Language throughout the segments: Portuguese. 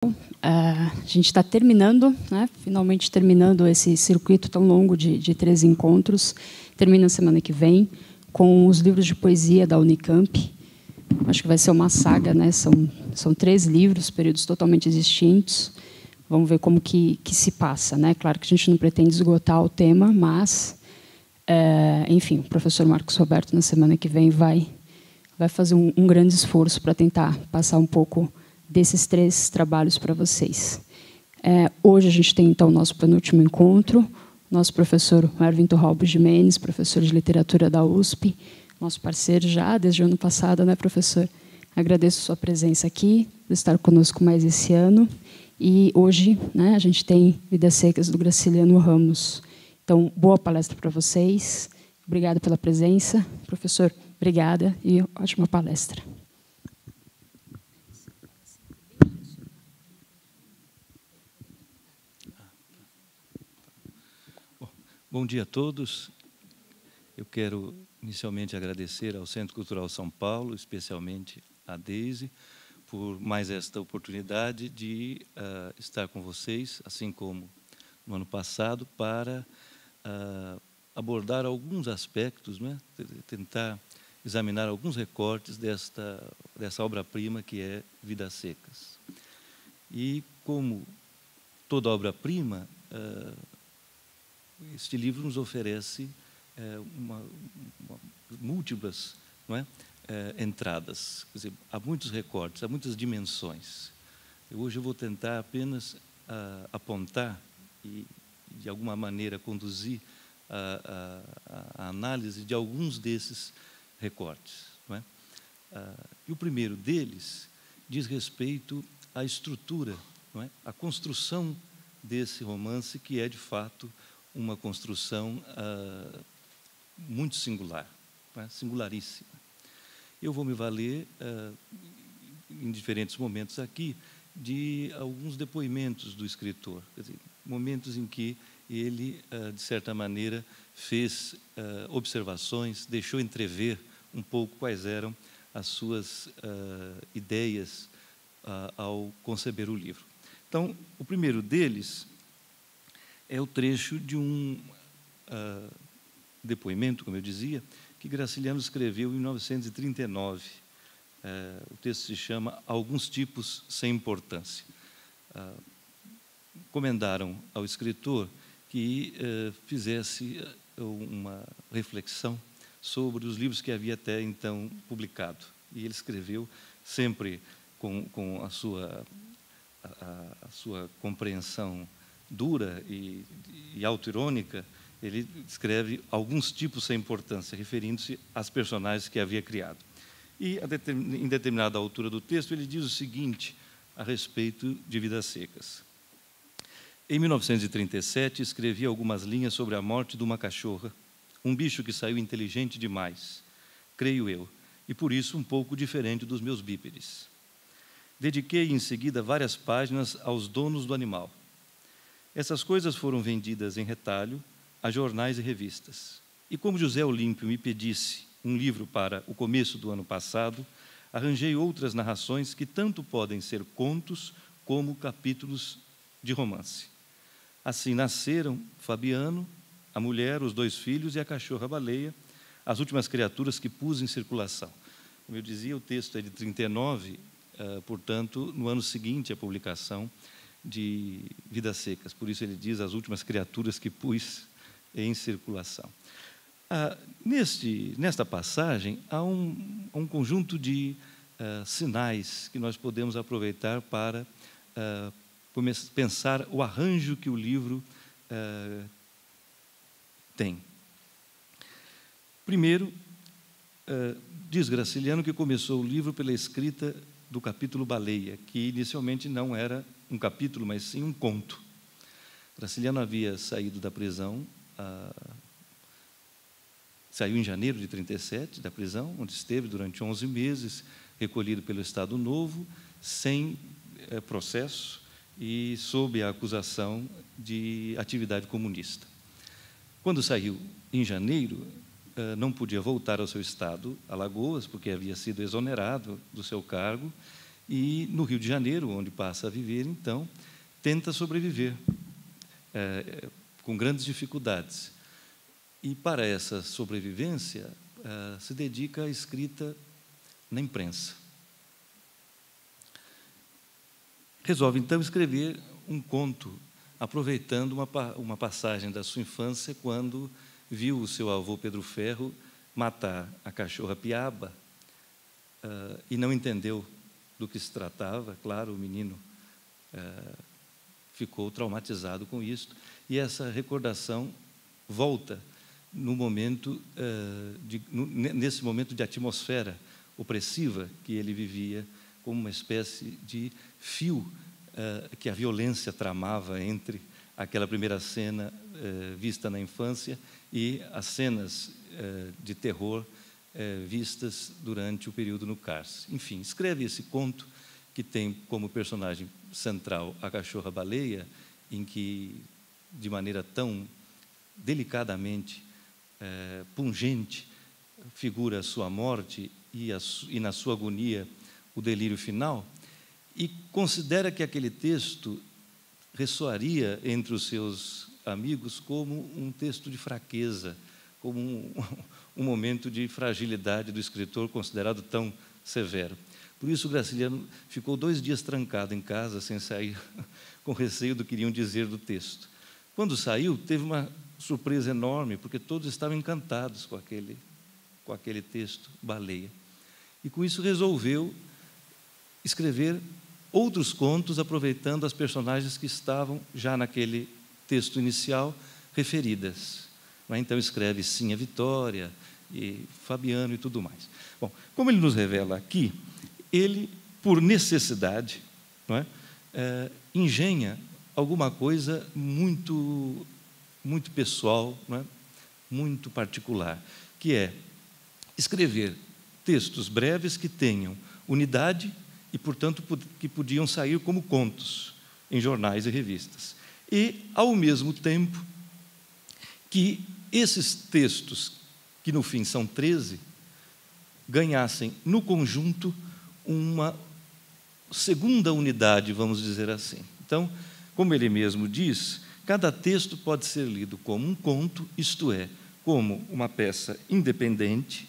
A gente está terminando, né, finalmente terminando esse circuito tão longo de 13 encontros. Termina semana que vem com os livros de poesia da Unicamp. Acho que vai ser uma saga, né? São 3 livros, períodos totalmente distintos. Vamos ver como que se passa, né? Claro que a gente não pretende esgotar o tema, mas, enfim, o professor Marcos Roberto, na semana que vem, vai fazer um grande esforço para tentar passar um pouco desses 3 trabalhos para vocês. Hoje a gente tem, então, o nosso penúltimo encontro, nosso professor Erwin Torralbo Gimenez, professor de literatura da USP, nosso parceiro já desde o ano passado, né, professor? Agradeço a sua presença aqui, por estar conosco mais esse ano. E hoje, né, a gente tem Vidas Secas, do Graciliano Ramos. Então, boa palestra para vocês. Obrigada pela presença. Professor, obrigada e ótima palestra. Bom dia a todos. Eu quero inicialmente agradecer ao Centro Cultural São Paulo, especialmente a Deise, por mais esta oportunidade de estar com vocês, assim como no ano passado, para abordar alguns aspectos, né, tentar examinar alguns recortes dessa obra-prima que é Vidas Secas. E, como toda obra-prima, este livro nos oferece múltiplas, não é, entradas. Quer dizer, há muitos recortes, há muitas dimensões. Hoje eu vou tentar apenas apontar e, de alguma maneira, conduzir a análise de alguns desses recortes. Não é? E o primeiro deles diz respeito à estrutura, não é? À construção desse romance, que é, de fato, uma construção muito singular, né? Singularíssima. Eu vou me valer, em diferentes momentos aqui, de alguns depoimentos do escritor, quer dizer, momentos em que ele, de certa maneira, fez observações, deixou entrever um pouco quais eram as suas ideias ao conceber o livro. Então, o primeiro deles é o trecho de um depoimento, como eu dizia, que Graciliano escreveu em 1939. O texto se chama Alguns Tipos Sem Importância. Encomendaram ao escritor que fizesse uma reflexão sobre os livros que havia até então publicado. E ele escreveu, sempre com a sua compreensão dura e autoirônica, ele escreve alguns tipos sem importância, referindo-se às personagens que havia criado. E, em determinada altura do texto, ele diz o seguinte a respeito de Vidas Secas. Em 1937, escrevi algumas linhas sobre a morte de uma cachorra, um bicho que saiu inteligente demais, creio eu, e por isso um pouco diferente dos meus bípedes. Dediquei, em seguida, várias páginas aos donos do animal. Essas coisas foram vendidas em retalho a jornais e revistas. E como José Olímpio me pedisse um livro para o começo do ano passado, arranjei outras narrações que tanto podem ser contos como capítulos de romance. Assim nasceram Fabiano, a mulher, os 2 filhos e a cachorra-baleia, as últimas criaturas que pus em circulação. Como eu dizia, o texto é de 39, portanto, no ano seguinte à publicação de Vidas Secas. Por isso ele diz as últimas criaturas que pus em circulação. Nesta passagem, há um conjunto de sinais que nós podemos aproveitar para pensar o arranjo que o livro tem. Primeiro, diz Graciliano que começou o livro pela escrita do capítulo Baleia, que inicialmente não era um capítulo, mas sim um conto. Graciliano havia saído da prisão, saiu em janeiro de 1937 da prisão, onde esteve durante 11 meses, recolhido pelo Estado Novo, sem processo e sob a acusação de atividade comunista. Quando saiu em janeiro, não podia voltar ao seu estado, Alagoas, porque havia sido exonerado do seu cargo, e, no Rio de Janeiro, onde passa a viver, então, tenta sobreviver, com grandes dificuldades. E, para essa sobrevivência, se dedica à escrita na imprensa. Resolve, então, escrever um conto, aproveitando uma passagem da sua infância, quando viu o seu avô Pedro Ferro matar a cachorra Piaba, e não entendeu do que se tratava. Claro, o menino ficou traumatizado com isso, e essa recordação volta nesse momento de atmosfera opressiva que ele vivia, como uma espécie de fio que a violência tramava entre aquela primeira cena vista na infância e as cenas de terror vistas durante o período no cárcere. Enfim, escreve esse conto, que tem como personagem central a cachorra-baleia, em que, de maneira tão delicadamente pungente, figura a sua morte e, na sua agonia, o delírio final, e considera que aquele texto ressoaria entre os seus amigos como um texto de fraqueza, como um momento de fragilidade do escritor, considerado tão severo. Por isso, o Graciliano ficou 2 dias trancado em casa, sem sair, com receio do que iriam dizer do texto. Quando saiu, teve uma surpresa enorme, porque todos estavam encantados com aquele texto, Baleia. E, com isso, resolveu escrever outros contos, aproveitando as personagens que estavam já naquele texto inicial referidas. Então, escreve Sim a Vitória, e Fabiano e tudo mais. Bom, como ele nos revela aqui, ele, por necessidade, engenha alguma coisa muito, muito pessoal, muito particular, que é escrever textos breves que tenham unidade e, portanto, que podiam sair como contos em jornais e revistas. E, ao mesmo tempo, que esses textos, que no fim são 13, ganhassem, no conjunto, uma segunda unidade, vamos dizer assim. Então, como ele mesmo diz, cada texto pode ser lido como um conto, isto é, como uma peça independente,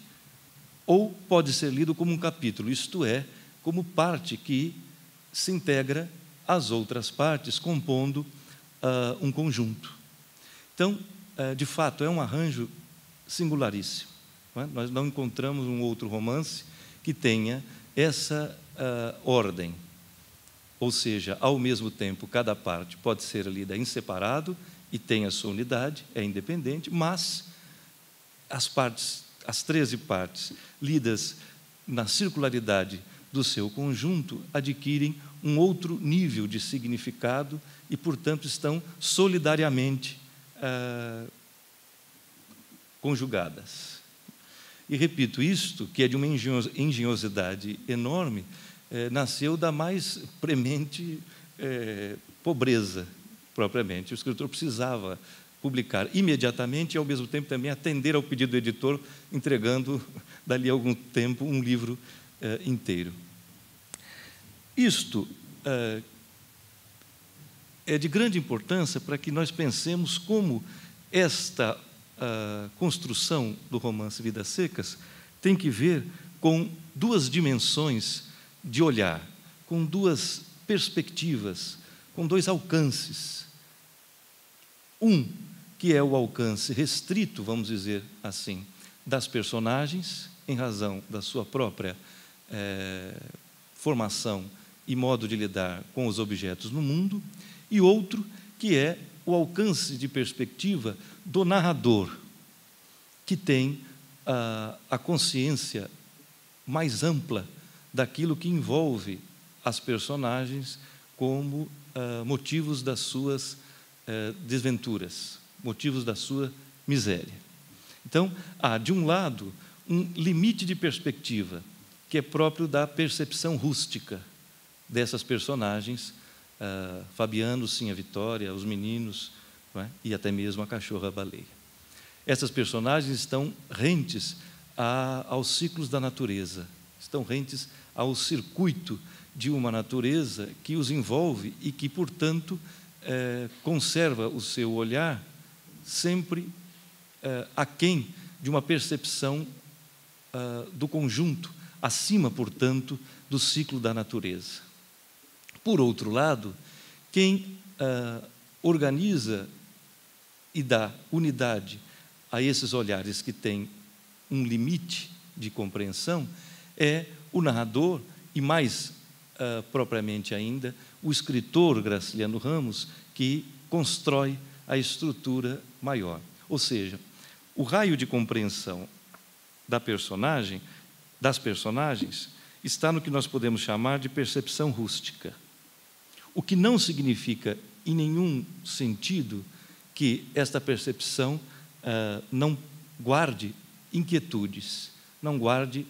ou pode ser lido como um capítulo, isto é, como parte que se integra às outras partes, compondo um conjunto. Então, de fato, é um arranjo singularíssimo. Nós não encontramos um outro romance que tenha essa ordem. Ou seja, ao mesmo tempo, cada parte pode ser lida em separado e tem a sua unidade, é independente, mas as 13 partes, lidas na circularidade do seu conjunto, adquirem um outro nível de significado e, portanto, estão solidariamente conjugadas. E, repito, isto, que é de uma engenhosidade enorme, nasceu da mais premente pobreza, propriamente. O escritor precisava publicar imediatamente e, ao mesmo tempo, também atender ao pedido do editor, entregando, dali a algum tempo, um livro inteiro. Isto é de grande importância para que nós pensemos como esta construção do romance Vidas Secas tem que ver com 2 dimensões de olhar, com 2 perspectivas, com 2 alcances. Um, que é o alcance restrito, vamos dizer assim, das personagens, em razão da sua própria formação e modo de lidar com os objetos no mundo, e outro, que é o alcance de perspectiva do narrador, que tem a consciência mais ampla daquilo que envolve as personagens como motivos das suas desventuras, motivos da sua miséria. Então, há, de um lado, um limite de perspectiva, que é próprio da percepção rústica dessas personagens, Fabiano, Sim a Vitória, os meninos, e até mesmo a cachorra-baleia. Essas personagens estão rentes aos ciclos da natureza, estão rentes ao circuito de uma natureza que os envolve e que, portanto, conserva o seu olhar sempre aquém de uma percepção do conjunto, acima, portanto, do ciclo da natureza. Por outro lado, quem organiza e dá unidade a esses olhares que têm um limite de compreensão é o narrador e, mais propriamente ainda, o escritor Graciliano Ramos, que constrói a estrutura maior. Ou seja, o raio de compreensão das personagens está no que nós podemos chamar de percepção rústica. O que não significa, em nenhum sentido, que esta percepção não guarde inquietudes, não guarde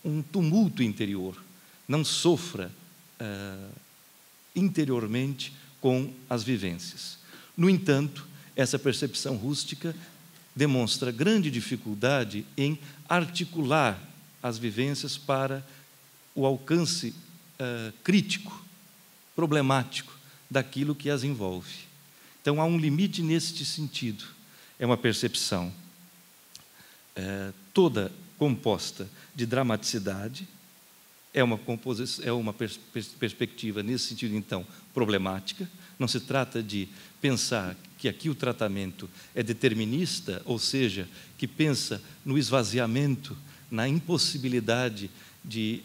um tumulto interior, não sofra interiormente com as vivências. No entanto, essa percepção rústica demonstra grande dificuldade em articular as vivências para o alcance crítico, problemático daquilo que as envolve. Então, há um limite neste sentido. É uma percepção toda composta de dramaticidade, é uma perspectiva, nesse sentido, então, problemática. Não se trata de pensar que aqui o tratamento é determinista, ou seja, que pensa no esvaziamento, na impossibilidade de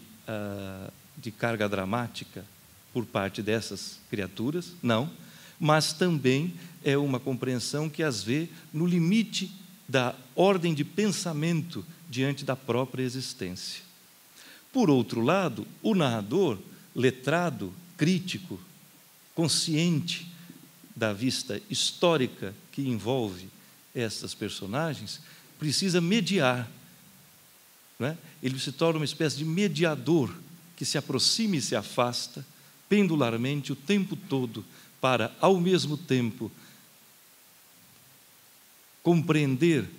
carga dramática por parte dessas criaturas, não, mas também é uma compreensão que as vê no limite da ordem de pensamento diante da própria existência. Por outro lado, o narrador, letrado, crítico, consciente da vista histórica que envolve essas personagens, precisa mediar, não é? Ele se torna uma espécie de mediador que se aproxima e se afasta pendularmente o tempo todo para, ao mesmo tempo, compreender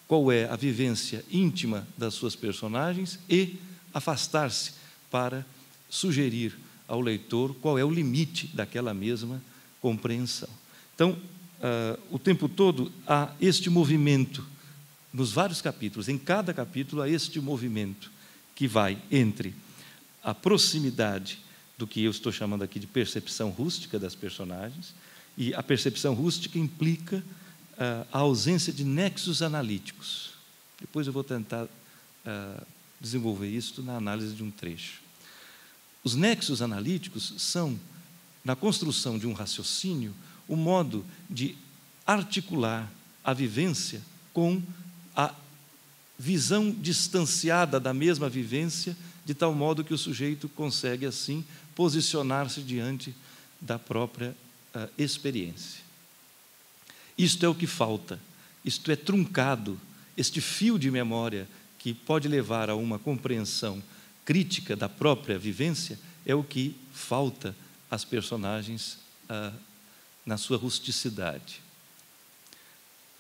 qual é a vivência íntima das suas personagens e afastar-se para sugerir ao leitor qual é o limite daquela mesma compreensão. Então, o tempo todo há este movimento, nos vários capítulos, em cada capítulo há este movimento que vai entre a proximidade do que eu estou chamando aqui de percepção rústica das personagens, e a percepção rústica implica a ausência de nexos analíticos. Depois eu vou tentar desenvolver isso na análise de um trecho. Os nexos analíticos são, na construção de um raciocínio, o modo de articular a vivência com a visão distanciada da mesma vivência, de tal modo que o sujeito consegue, assim, posicionar-se diante da própria experiência. Isto é o que falta, isto é truncado, este fio de memória que pode levar a uma compreensão crítica da própria vivência é o que falta às personagens na sua rusticidade.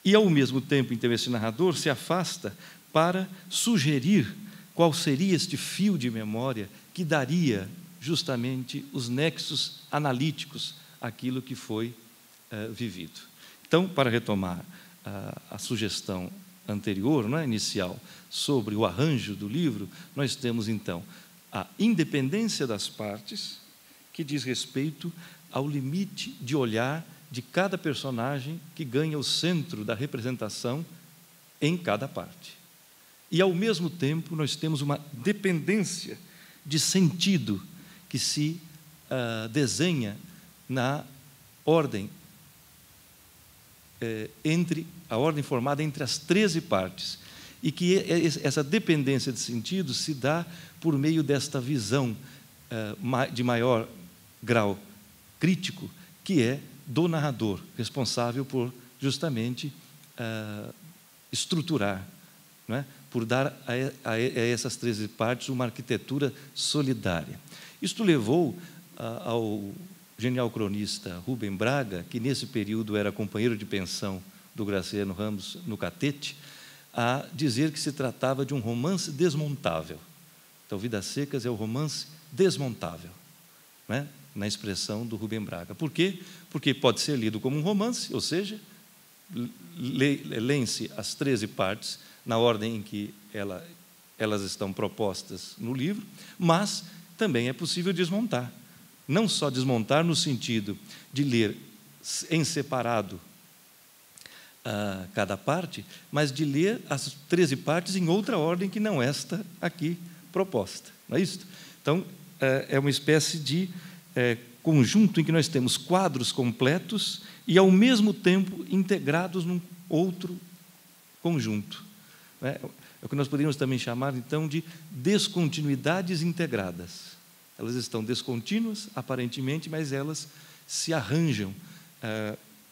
E, ao mesmo tempo, então, esse narrador se afasta para sugerir qual seria este fio de memória que daria justamente os nexos analíticos àquilo que foi vivido. Então, para retomar a sugestão anterior, não é, inicial, sobre o arranjo do livro, nós temos, então, a independência das partes, que diz respeito ao limite de olhar de cada personagem que ganha o centro da representação em cada parte. E, ao mesmo tempo, nós temos uma dependência de sentido que se desenha na ordem, a ordem formada entre as 13 partes, e que essa dependência de sentido se dá por meio desta visão de maior grau crítico, que é do narrador, responsável por, justamente, estruturar, não é? Por dar a essas 13 partes uma arquitetura solidária. Isto levou ao genial cronista Rubem Braga, que nesse período era companheiro de pensão do Graciliano Ramos no Catete, a dizer que se tratava de um romance desmontável. Então, Vidas Secas é o romance desmontável. né, na expressão do Rubem Braga. Por quê? Porque pode ser lido como um romance, ou seja, leem-se as 13 partes na ordem em que elas estão propostas no livro, mas também é possível desmontar. Não só desmontar no sentido de ler em separado cada parte, mas de ler as 13 partes em outra ordem que não esta aqui proposta. Não é isso? Então, é uma espécie de conjunto em que nós temos quadros completos e, ao mesmo tempo, integrados num outro conjunto. É o que nós poderíamos também chamar, então, de descontinuidades integradas. Elas estão descontínuas, aparentemente, mas elas se arranjam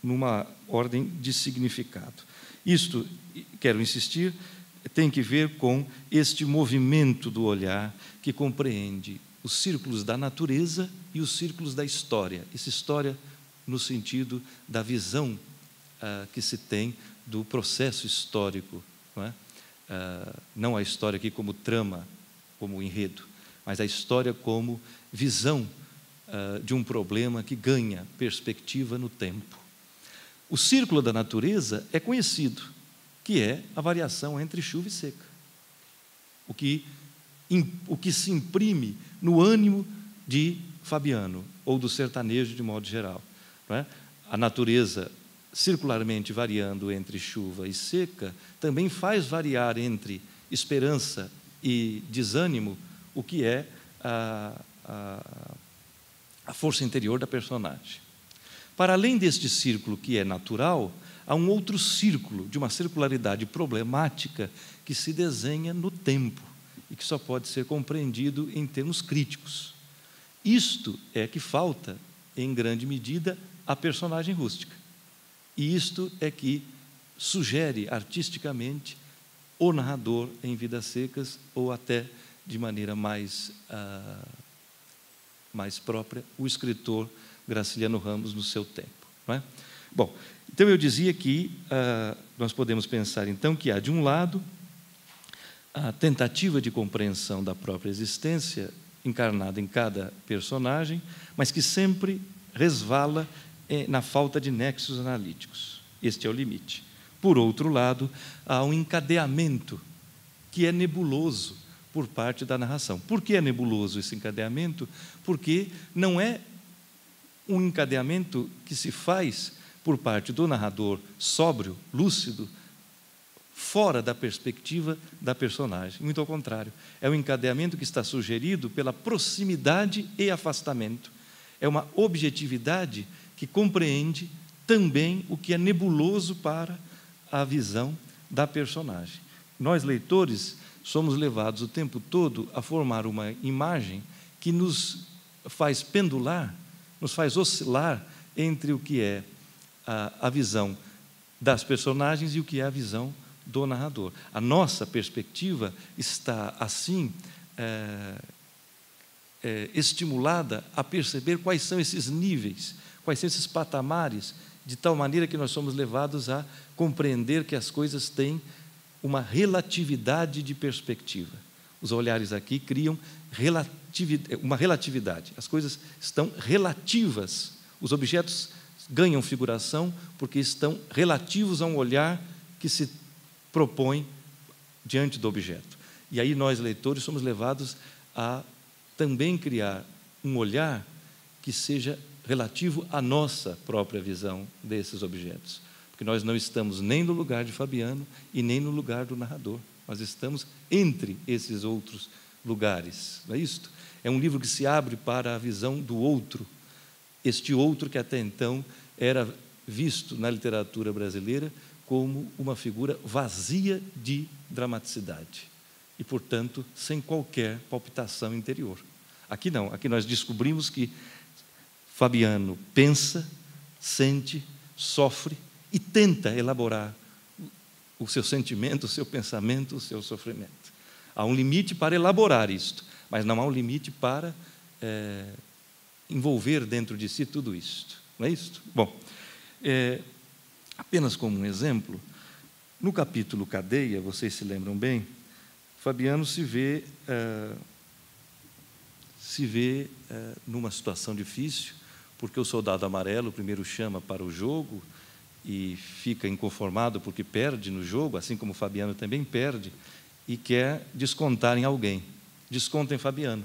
numa ordem de significado. Isto, quero insistir, tem que ver com este movimento do olhar que compreende os círculos da natureza e os círculos da história. Essa história no sentido da visão que se tem do processo histórico, não é? Não a história aqui como trama, como enredo, mas a história como visão de um problema que ganha perspectiva no tempo. O círculo da natureza é conhecido, que é a variação entre chuva e seca. O que se imprime no ânimo de Fabiano, ou do sertanejo de modo geral. Não é? A natureza circularmente variando entre chuva e seca também faz variar entre esperança e desânimo o que é a força interior da personagem. Para além deste círculo que é natural, há um outro círculo, de uma circularidade problemática, que se desenha no tempo e que só pode ser compreendido em termos críticos. Isto é que falta, em grande medida, à personagem rústica. E isto é que sugere artisticamente o narrador em Vidas Secas, ou até de maneira mais própria, o escritor Graciliano Ramos no seu tempo. Não é? Bom, então eu dizia que nós podemos pensar então que há, de um lado, a tentativa de compreensão da própria existência encarnada em cada personagem, mas que sempre resvala na falta de nexos analíticos. Este é o limite. Por outro lado, há um encadeamento que é nebuloso por parte da narração. Por que é nebuloso esse encadeamento? Porque não é um encadeamento que se faz por parte do narrador sóbrio, lúcido, fora da perspectiva da personagem. Muito ao contrário. É um encadeamento que está sugerido pela proximidade e afastamento. É uma objetividade que compreende também o que é nebuloso para a visão da personagem. Nós, leitores, somos levados o tempo todo a formar uma imagem que nos faz pendular, nos faz oscilar entre o que é a visão das personagens e o que é a visão do narrador. A nossa perspectiva está, assim, estimulada a perceber quais são esses níveis, quais são esses patamares, de tal maneira que nós somos levados a compreender que as coisas têm uma relatividade de perspectiva. Os olhares aqui criam uma relatividade. As coisas estão relativas. Os objetos ganham figuração porque estão relativos a um olhar que se propõe diante do objeto. E aí nós, leitores, somos levados a também criar um olhar que seja relativo à nossa própria visão desses objetos. Porque nós não estamos nem no lugar de Fabiano e nem no lugar do narrador. Nós estamos entre esses outros lugares. Não é isto? É um livro que se abre para a visão do outro. Este outro que até então era visto na literatura brasileira como uma figura vazia de dramaticidade e, portanto, sem qualquer palpitação interior. Aqui não. Aqui nós descobrimos que Fabiano pensa, sente, sofre e tenta elaborar o seu sentimento, o seu pensamento, o seu sofrimento. Há um limite para elaborar isto, mas não há um limite para envolver dentro de si tudo isto. Não é isto? Bom, apenas como um exemplo, no capítulo Cadeia, vocês se lembram bem, Fabiano se vê se vê numa situação difícil, porque o soldado amarelo primeiro chama para o jogo e fica inconformado porque perde no jogo, assim como o Fabiano também perde, e quer descontar em alguém. Desconta em Fabiano.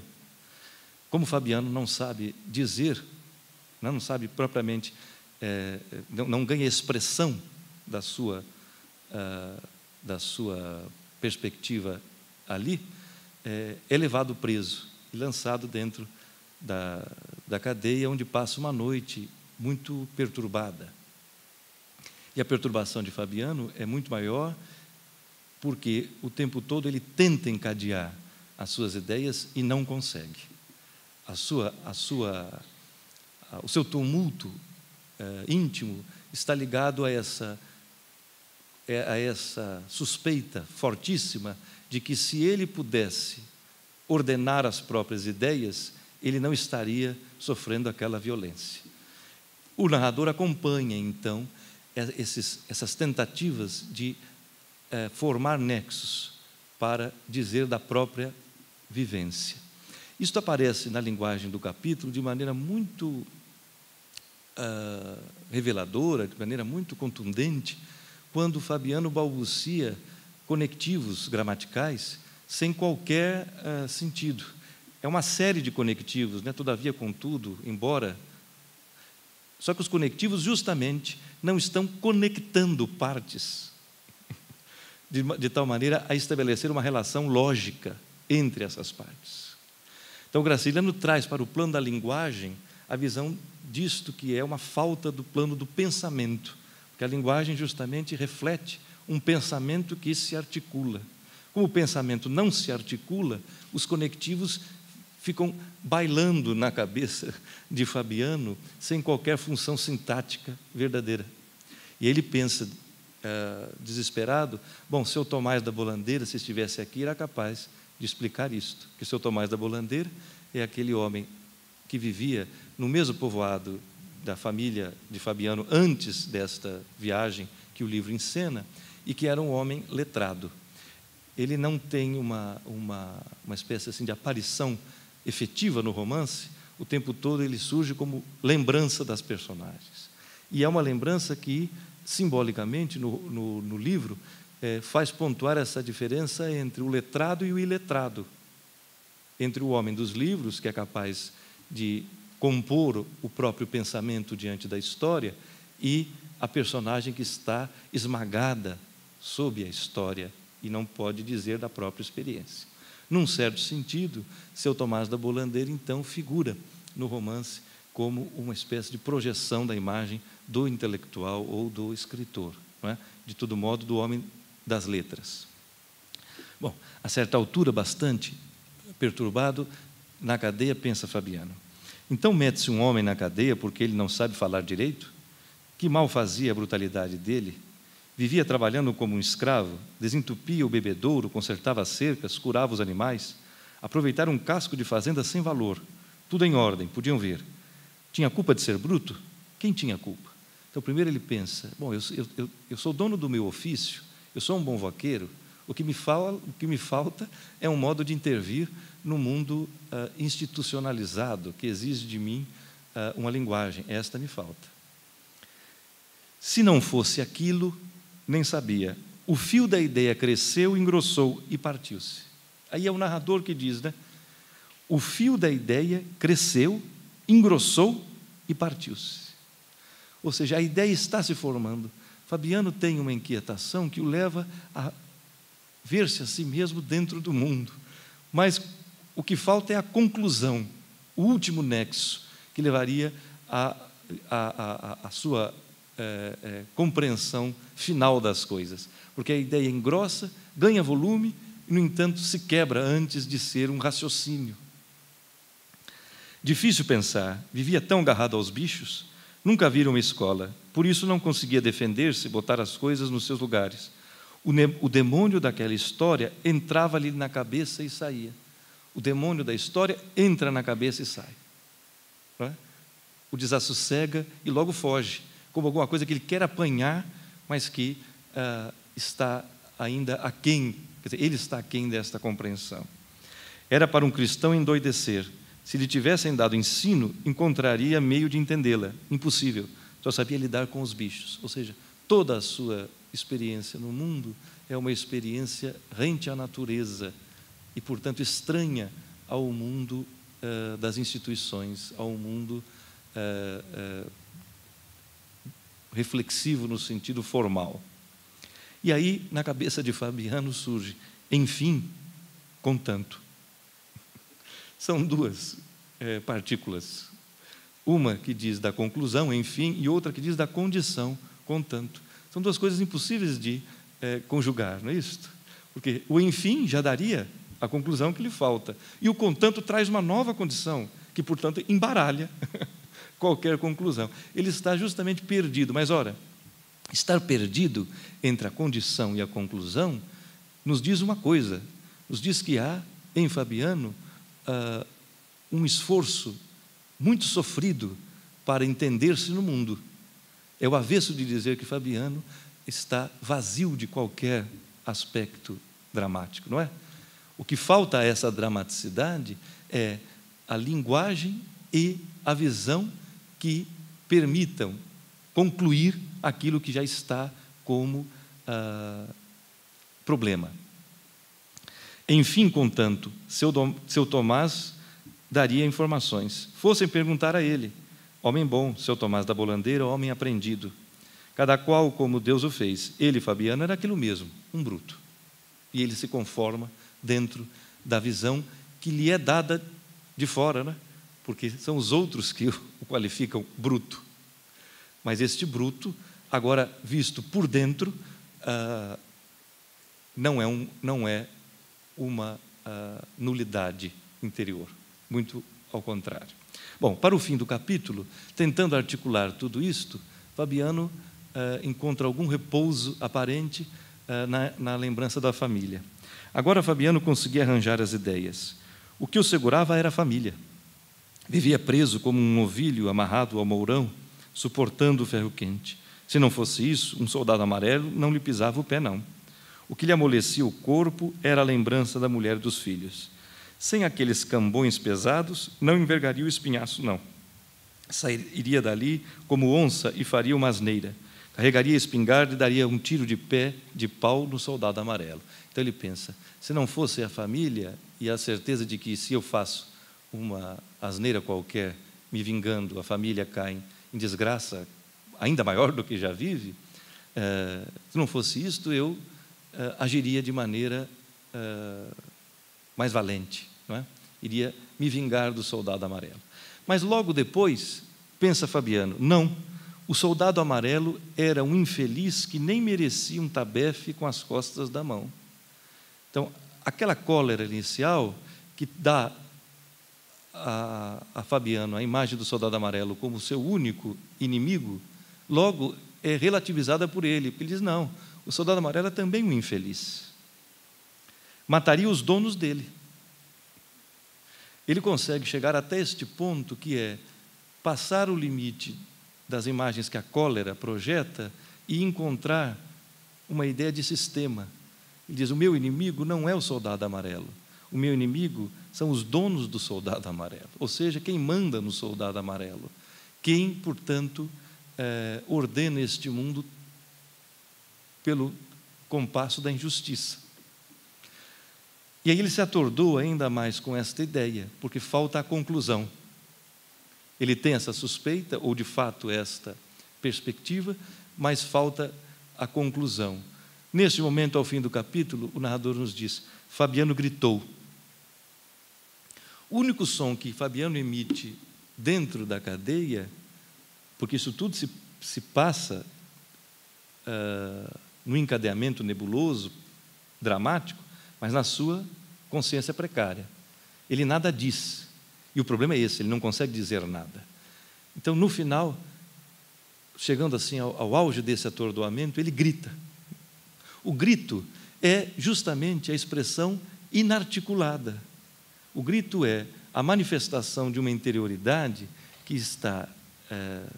Como Fabiano não sabe dizer, não sabe propriamente, não ganha expressão da sua perspectiva ali, é levado preso e lançado dentro da cadeia, onde passa uma noite muito perturbada. E a perturbação de Fabiano é muito maior, porque o tempo todo ele tenta encadear as suas ideias e não consegue. O seu tumulto íntimo está ligado a essa suspeita fortíssima de que, se ele pudesse ordenar as próprias ideias, ele não estaria sofrendo aquela violência. O narrador acompanha, então, essas tentativas de formar nexos para dizer da própria vivência. Isto aparece na linguagem do capítulo de maneira muito reveladora, de maneira muito contundente, quando Fabiano balbucia conectivos gramaticais sem qualquer sentido. É uma série de conectivos, né? Todavia, contudo, embora... Só que os conectivos, justamente, não estão conectando partes, de tal maneira a estabelecer uma relação lógica entre essas partes. Então, Graciliano traz para o plano da linguagem a visão disto, que é uma falta do plano do pensamento, porque a linguagem justamente reflete um pensamento que se articula. Como o pensamento não se articula, os conectivos ficam bailando na cabeça de Fabiano sem qualquer função sintática verdadeira. E ele pensa, desesperado, bom, seu Tomás da Bolandeira, se estivesse aqui, era capaz de explicar isto, que seu Tomás da Bolandeira é aquele homem que vivia no mesmo povoado da família de Fabiano antes desta viagem que o livro encena, e que era um homem letrado. Ele não tem uma espécie assim de aparição efetiva no romance, o tempo todo ele surge como lembrança das personagens. E é uma lembrança que, simbolicamente, no livro, faz pontuar essa diferença entre o letrado e o iletrado, entre o homem dos livros, que é capaz de compor o próprio pensamento diante da história, e a personagem que está esmagada sob a história e não pode dizer da própria experiência. Num certo sentido, seu Tomás da Bolandeira, então, figura no romance como uma espécie de projeção da imagem do intelectual ou do escritor, não é? De todo modo, do homem das letras. Bom, a certa altura, bastante perturbado, na cadeia, pensa Fabiano. Então mete-se um homem na cadeia porque ele não sabe falar direito? Que mal fazia a brutalidade dele? Vivia trabalhando como um escravo, desentupia o bebedouro, consertava as cercas, curava os animais, aproveitara um casco de fazenda sem valor, tudo em ordem, podiam ver. Tinha culpa de ser bruto? Quem tinha culpa? Então, primeiro ele pensa, bom, eu sou dono do meu ofício, eu sou um bom vaqueiro, o que me falta é um modo de intervir no mundo institucionalizado, que exige de mim uma linguagem. Esta me falta. Se não fosse aquilo, nem sabia. O fio da ideia cresceu, engrossou e partiu-se. Aí é o narrador que diz, né? O fio da ideia cresceu, engrossou e partiu-se. Ou seja, a ideia está se formando. Fabiano tem uma inquietação que o leva a ver-se a si mesmo dentro do mundo. Mas o que falta é a conclusão, o último nexo, que levaria à sua compreensão final das coisas. Porque a ideia engrossa, ganha volume, e, no entanto, se quebra antes de ser um raciocínio. Difícil pensar, vivia tão agarrado aos bichos, nunca vira uma escola, por isso não conseguia defender-se, botar as coisas nos seus lugares. O demônio daquela história entrava-lhe na cabeça e saía. O demônio da história entra na cabeça e sai. Não é? O desassossega e logo foge, como alguma coisa que ele quer apanhar, mas que está ainda aquém, quer dizer, ele está aquém desta compreensão. Era para um cristão endoidecer, Se lhe tivessem dado ensino, encontraria meio de entendê-la. Impossível. Só sabia lidar com os bichos. Ou seja, toda a sua experiência no mundo é uma experiência rente à natureza e, portanto, estranha ao mundo das instituições, ao mundo reflexivo no sentido formal. E aí, na cabeça de Fabiano surge, enfim, contanto. São duas partículas. Uma que diz da conclusão, enfim, e outra que diz da condição, contanto. São duas coisas impossíveis de conjugar, não é isso? Porque o enfim já daria a conclusão que lhe falta. E o contanto traz uma nova condição, que, portanto, embaralha qualquer conclusão. Ele está justamente perdido. Mas, ora, estar perdido entre a condição e a conclusão nos diz uma coisa, nos diz que há, em Fabiano, um esforço muito sofrido para entender-se no mundo. É o avesso de dizer que Fabiano está vazio de qualquer aspecto dramático, não é? O que falta a essa dramaticidade é a linguagem e a visão que permitam concluir aquilo que já está como problema. Enfim, contanto, seu Tomás daria informações. Fossem perguntar a ele, homem bom, seu Tomás da Bolandeira, homem aprendido. Cada qual como Deus o fez. Ele, Fabiano, era aquilo mesmo, um bruto. E ele se conforma dentro da visão que lhe é dada de fora, né? Porque são os outros que o qualificam bruto. Mas este bruto, agora visto por dentro, não é uma nulidade interior, muito ao contrário. Bom, para o fim do capítulo, tentando articular tudo isto, Fabiano encontra algum repouso aparente na lembrança da família. Agora Fabiano conseguia arranjar as ideias. O que o segurava era a família. Vivia preso como um novilho amarrado ao mourão, suportando o ferro quente. Se não fosse isso, um soldado amarelo não lhe pisava o pé, não. O que lhe amolecia o corpo era a lembrança da mulher e dos filhos. Sem aqueles cambões pesados, não envergaria o espinhaço, não. Sairia dali como onça e faria uma asneira. Carregaria a espingarda e daria um tiro de pé de pau no soldado amarelo. Então ele pensa, se não fosse a família e a certeza de que se eu faço uma asneira qualquer, me vingando, a família cai em desgraça ainda maior do que já vive, se não fosse isto, eu agiria de maneira mais valente, não é? Iria me vingar do soldado amarelo. Mas logo depois, pensa Fabiano, não, o soldado amarelo era um infeliz que nem merecia um tabefe com as costas da mão. Então, aquela cólera inicial que dá a Fabiano a imagem do soldado amarelo como seu único inimigo, logo é relativizada por ele, porque ele diz, não, o soldado amarelo é também um infeliz. Mataria os donos dele. Ele consegue chegar até este ponto, que é passar o limite das imagens que a cólera projeta e encontrar uma ideia de sistema. Ele diz, o meu inimigo não é o soldado amarelo, o meu inimigo são os donos do soldado amarelo, ou seja, quem manda no soldado amarelo, quem, portanto, ordena este mundo pelo compasso da injustiça. E aí ele se atordoa ainda mais com esta ideia, porque falta a conclusão. Ele tem essa suspeita, ou de fato esta perspectiva, mas falta a conclusão. Neste momento, ao fim do capítulo, o narrador nos diz, Fabiano gritou. O único som que Fabiano emite dentro da cadeia, porque isso tudo se passa no encadeamento nebuloso, dramático, mas na sua consciência precária. Ele nada diz. E o problema é esse, ele não consegue dizer nada. Então, no final, chegando assim ao auge desse atordoamento, ele grita. O grito é justamente a expressão inarticulada. O grito é a manifestação de uma interioridade que está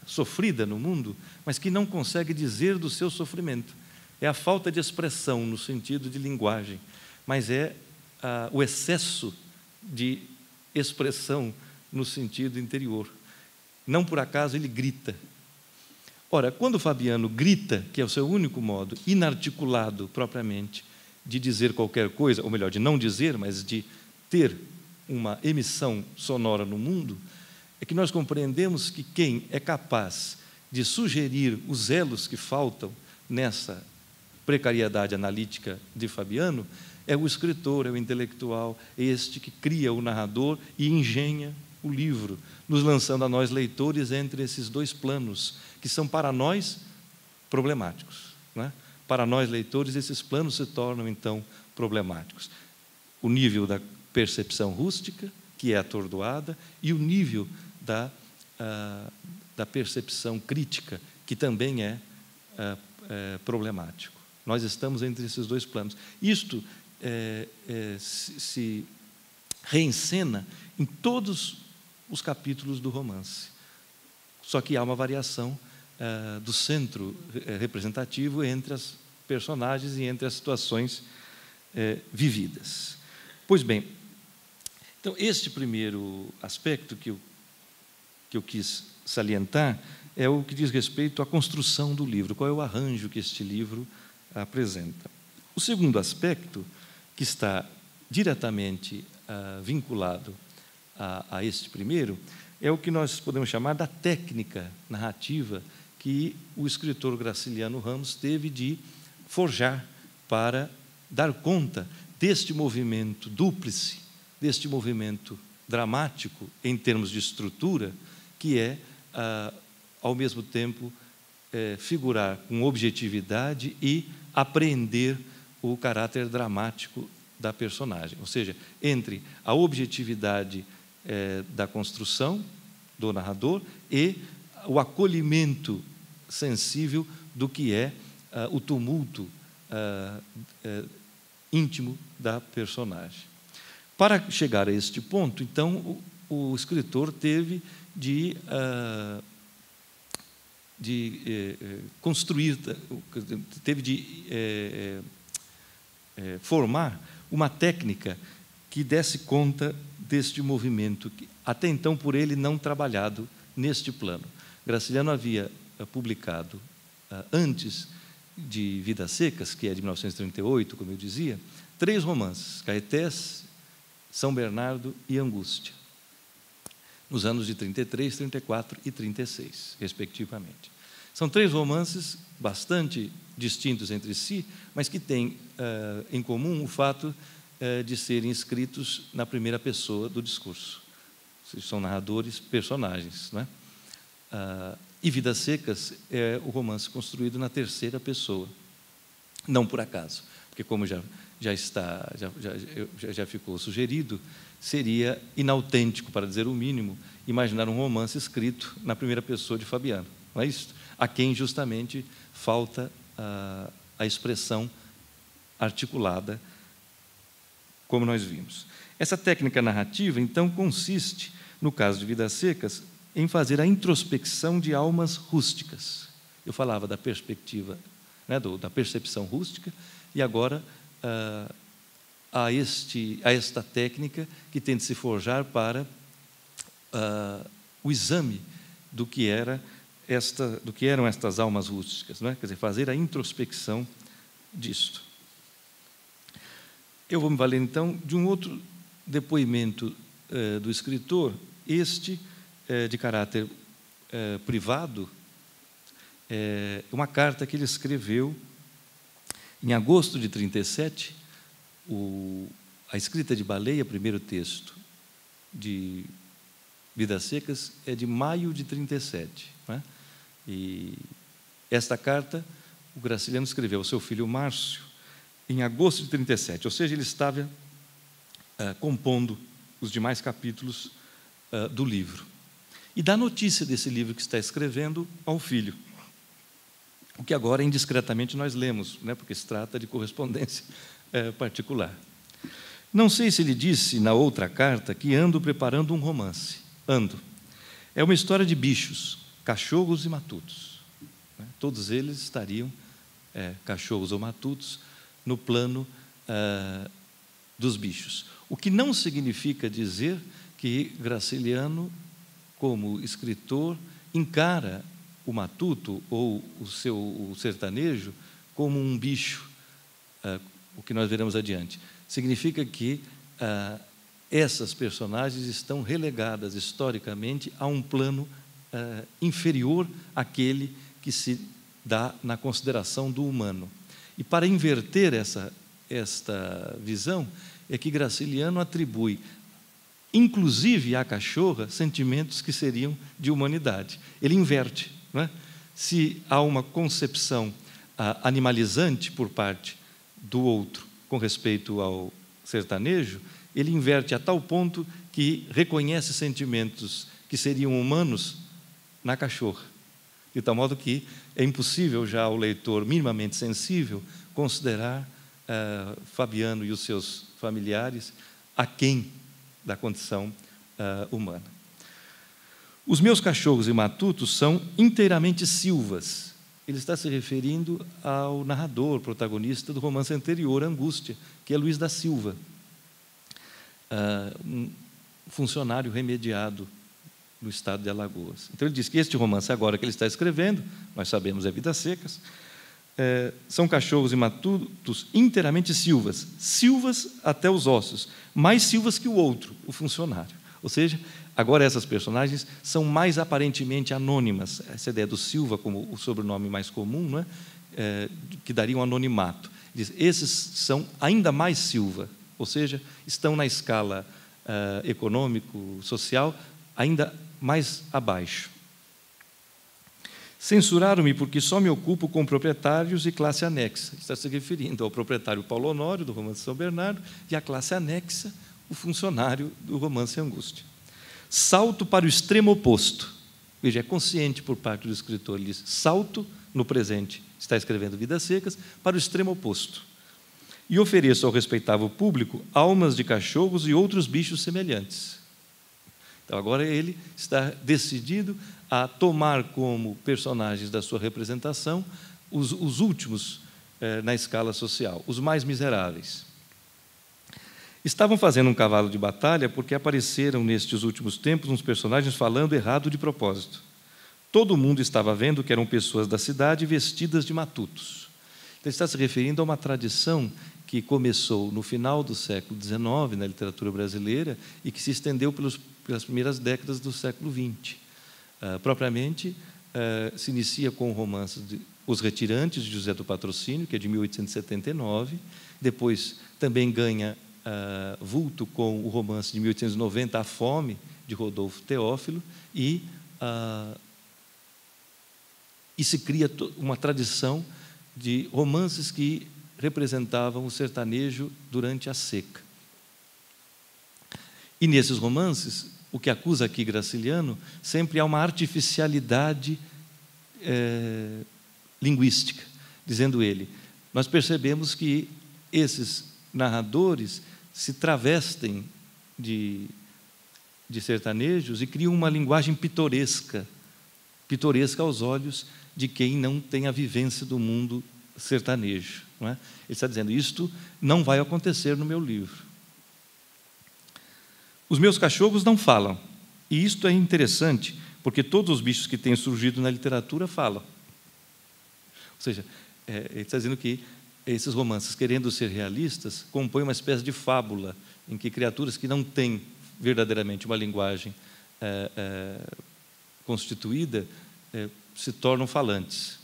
sofrida no mundo, mas que não consegue dizer do seu sofrimento. É a falta de expressão no sentido de linguagem, mas é o excesso de expressão no sentido interior. Não por acaso ele grita. Ora, quando Fabiano grita, que é o seu único modo, inarticulado propriamente, de dizer qualquer coisa, ou melhor, de não dizer, mas de ter uma emissão sonora no mundo, é que nós compreendemos que quem é capaz de sugerir os elos que faltam nessa precariedade analítica de Fabiano é o escritor, é o intelectual, este que cria o narrador e engenha o livro, nos lançando a nós leitores entre esses dois planos, que são para nós problemáticos, não é? Para nós leitores, esses planos se tornam então problemáticos. O nível da percepção rústica, que é atordoada, e o nível da percepção crítica, que também é problemático. Nós estamos entre esses dois planos. Isto se reencena em todos os capítulos do romance. Só que há uma variação do centro representativo entre as personagens e entre as situações vividas. Pois bem, então, este primeiro aspecto que eu quis salientar é o que diz respeito à construção do livro, qual é o arranjo que este livro apresenta. O segundo aspecto, que está diretamente vinculado a este primeiro, é o que nós podemos chamar da técnica narrativa que o escritor Graciliano Ramos teve de forjar para dar conta deste movimento dúplice, deste movimento dramático em termos de estrutura, que é, ao mesmo tempo, figurar com objetividade e apreender o caráter dramático da personagem. Ou seja, entre a objetividade da construção do narrador e o acolhimento sensível do que é o tumulto íntimo da personagem. Para chegar a este ponto, então, o escritor teve de construir, teve de formar uma técnica que desse conta deste movimento, que até então por ele não trabalhado neste plano. Graciliano havia publicado, antes de Vidas Secas, que é de 1938, como eu dizia, 3 romances, Caetés, São Bernardo e Angústia, nos anos de 33, 34 e 36, respectivamente. São 3 romances bastante distintos entre si, mas que têm em comum o fato de serem escritos na primeira pessoa do discurso. São narradores, personagens, não é? E Vidas Secas é o romance construído na terceira pessoa, não por acaso, porque como já ficou sugerido, seria inautêntico, para dizer o mínimo, imaginar um romance escrito na primeira pessoa de Fabiano, não é isso? A quem justamente falta a expressão articulada, como nós vimos. Essa técnica narrativa, então, consiste, no caso de Vidas Secas, em fazer a introspecção de almas rústicas. Eu falava da perspectiva, né, da percepção rústica, e agora a esta técnica que tem de se forjar para o exame do que eram estas almas rústicas, não é? Quer dizer, fazer a introspecção disto. Eu vou me valer, então, de um outro depoimento do escritor, este de caráter privado, uma carta que ele escreveu em agosto de 37, a escrita de Baleia, primeiro texto de Vidas Secas, é de maio de 37. Não é? E esta carta o Graciliano escreveu ao seu filho Márcio em agosto de 37, ou seja, ele estava compondo os demais capítulos do livro. E dá notícia desse livro que está escrevendo ao filho, o que agora indiscretamente nós lemos, né, porque se trata de correspondência particular. Não sei se ele disse na outra carta que ando preparando um romance. Ando. É uma história de bichos, cachorros e matutos. Né? Todos eles estariam, cachorros ou matutos, no plano dos bichos. O que não significa dizer que Graciliano, como escritor, encara o matuto ou o sertanejo como um bicho, o que nós veremos adiante. Significa que essas personagens estão relegadas historicamente a um plano inferior àquele que se dá na consideração do humano. E para inverter esta visão, é que Graciliano atribui, inclusive à cachorra, sentimentos que seriam de humanidade. Ele inverte, não é? Se há uma concepção animalizante por parte do outro com respeito ao sertanejo, ele inverte a tal ponto que reconhece sentimentos que seriam humanos na cachorra, de tal modo que é impossível já ao leitor minimamente sensível considerar Fabiano e os seus familiares aquém da condição humana. Os meus cachorros e matutos são inteiramente silvas. Ele está se referindo ao narrador, protagonista do romance anterior, Angústia, que é Luís da Silva, um funcionário remediado no estado de Alagoas. Então ele diz que este romance agora que ele está escrevendo, nós sabemos, é Vidas Secas, são cachorros e matutos inteiramente silvas, silvas até os ossos, mais silvas que o outro, o funcionário. Ou seja, agora essas personagens são mais aparentemente anônimas. Essa ideia do Silva como o sobrenome mais comum, não é? Que daria um anonimato. Diz, esses são ainda mais Silva, ou seja, estão na escala econômico-social ainda mais abaixo. Censuraram-me porque só me ocupo com proprietários e classe anexa. Está se referindo ao proprietário Paulo Honório, do romance São Bernardo, e à classe anexa, o funcionário do romance Angústia. Salto para o extremo oposto. Veja, é consciente por parte do escritor. Ele diz, salto no presente, está escrevendo Vidas Secas, para o extremo oposto. E ofereço ao respeitável público almas de cachorros e outros bichos semelhantes. Então, agora ele está decidido a tomar como personagens da sua representação os últimos na escala social, os mais miseráveis. Estavam fazendo um cavalo de batalha porque apareceram nestes últimos tempos uns personagens falando errado de propósito. Todo mundo estava vendo que eram pessoas da cidade vestidas de matutos. Então, ele está se referindo a uma tradição que começou no final do século XIX na literatura brasileira e que se estendeu pelas primeiras décadas do século XX. Propriamente, se inicia com o romance Os Retirantes, de José do Patrocínio, que é de 1879, depois também ganha vulto com o romance de 1890, A Fome, de Rodolfo Teófilo, e se cria uma tradição de romances que representavam o sertanejo durante a seca. E nesses romances, o que acusa aqui Graciliano sempre é uma artificialidade linguística, dizendo ele, nós percebemos que esses narradores se travestem de sertanejos e criam uma linguagem pitoresca aos olhos de quem não tem a vivência do mundo sertanejo. Não é? Ele está dizendo, isto não vai acontecer no meu livro. Os meus cachorros não falam, e isto é interessante, porque todos os bichos que têm surgido na literatura falam. Ou seja, ele está dizendo que esses romances, querendo ser realistas, compõem uma espécie de fábula, em que criaturas que não têm verdadeiramente uma linguagem constituída se tornam falantes.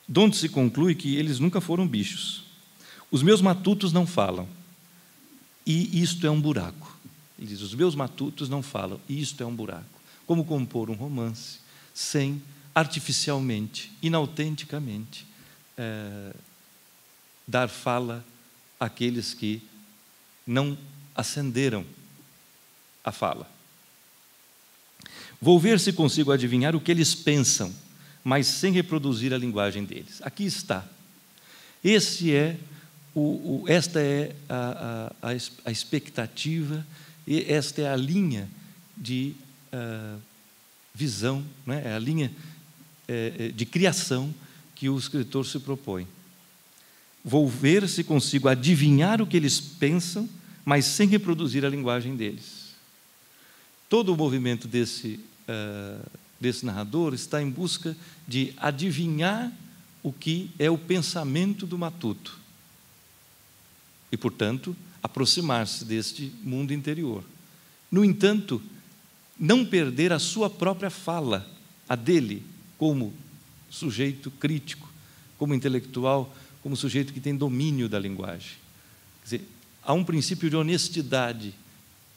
Donde se conclui que eles nunca foram bichos. Os meus matutos não falam, e isto é um buraco. Ele diz, os meus matutos não falam, e isto é um buraco. Como compor um romance sem, artificialmente, inautenticamente, dar fala àqueles que não acenderam a fala. Vou ver se consigo adivinhar o que eles pensam, mas sem reproduzir a linguagem deles. Aqui está. Esta é a expectativa, e esta é a linha de visão, não é? É a linha de criação que o escritor se propõe. Vou ver se consigo adivinhar o que eles pensam, mas sem reproduzir a linguagem deles. Todo o movimento desse narrador está em busca de adivinhar o que é o pensamento do matuto e, portanto, aproximar-se deste mundo interior. No entanto, não perder a sua própria fala, a dele, como sujeito crítico, como intelectual, como sujeito que tem domínio da linguagem. Quer dizer, há um princípio de honestidade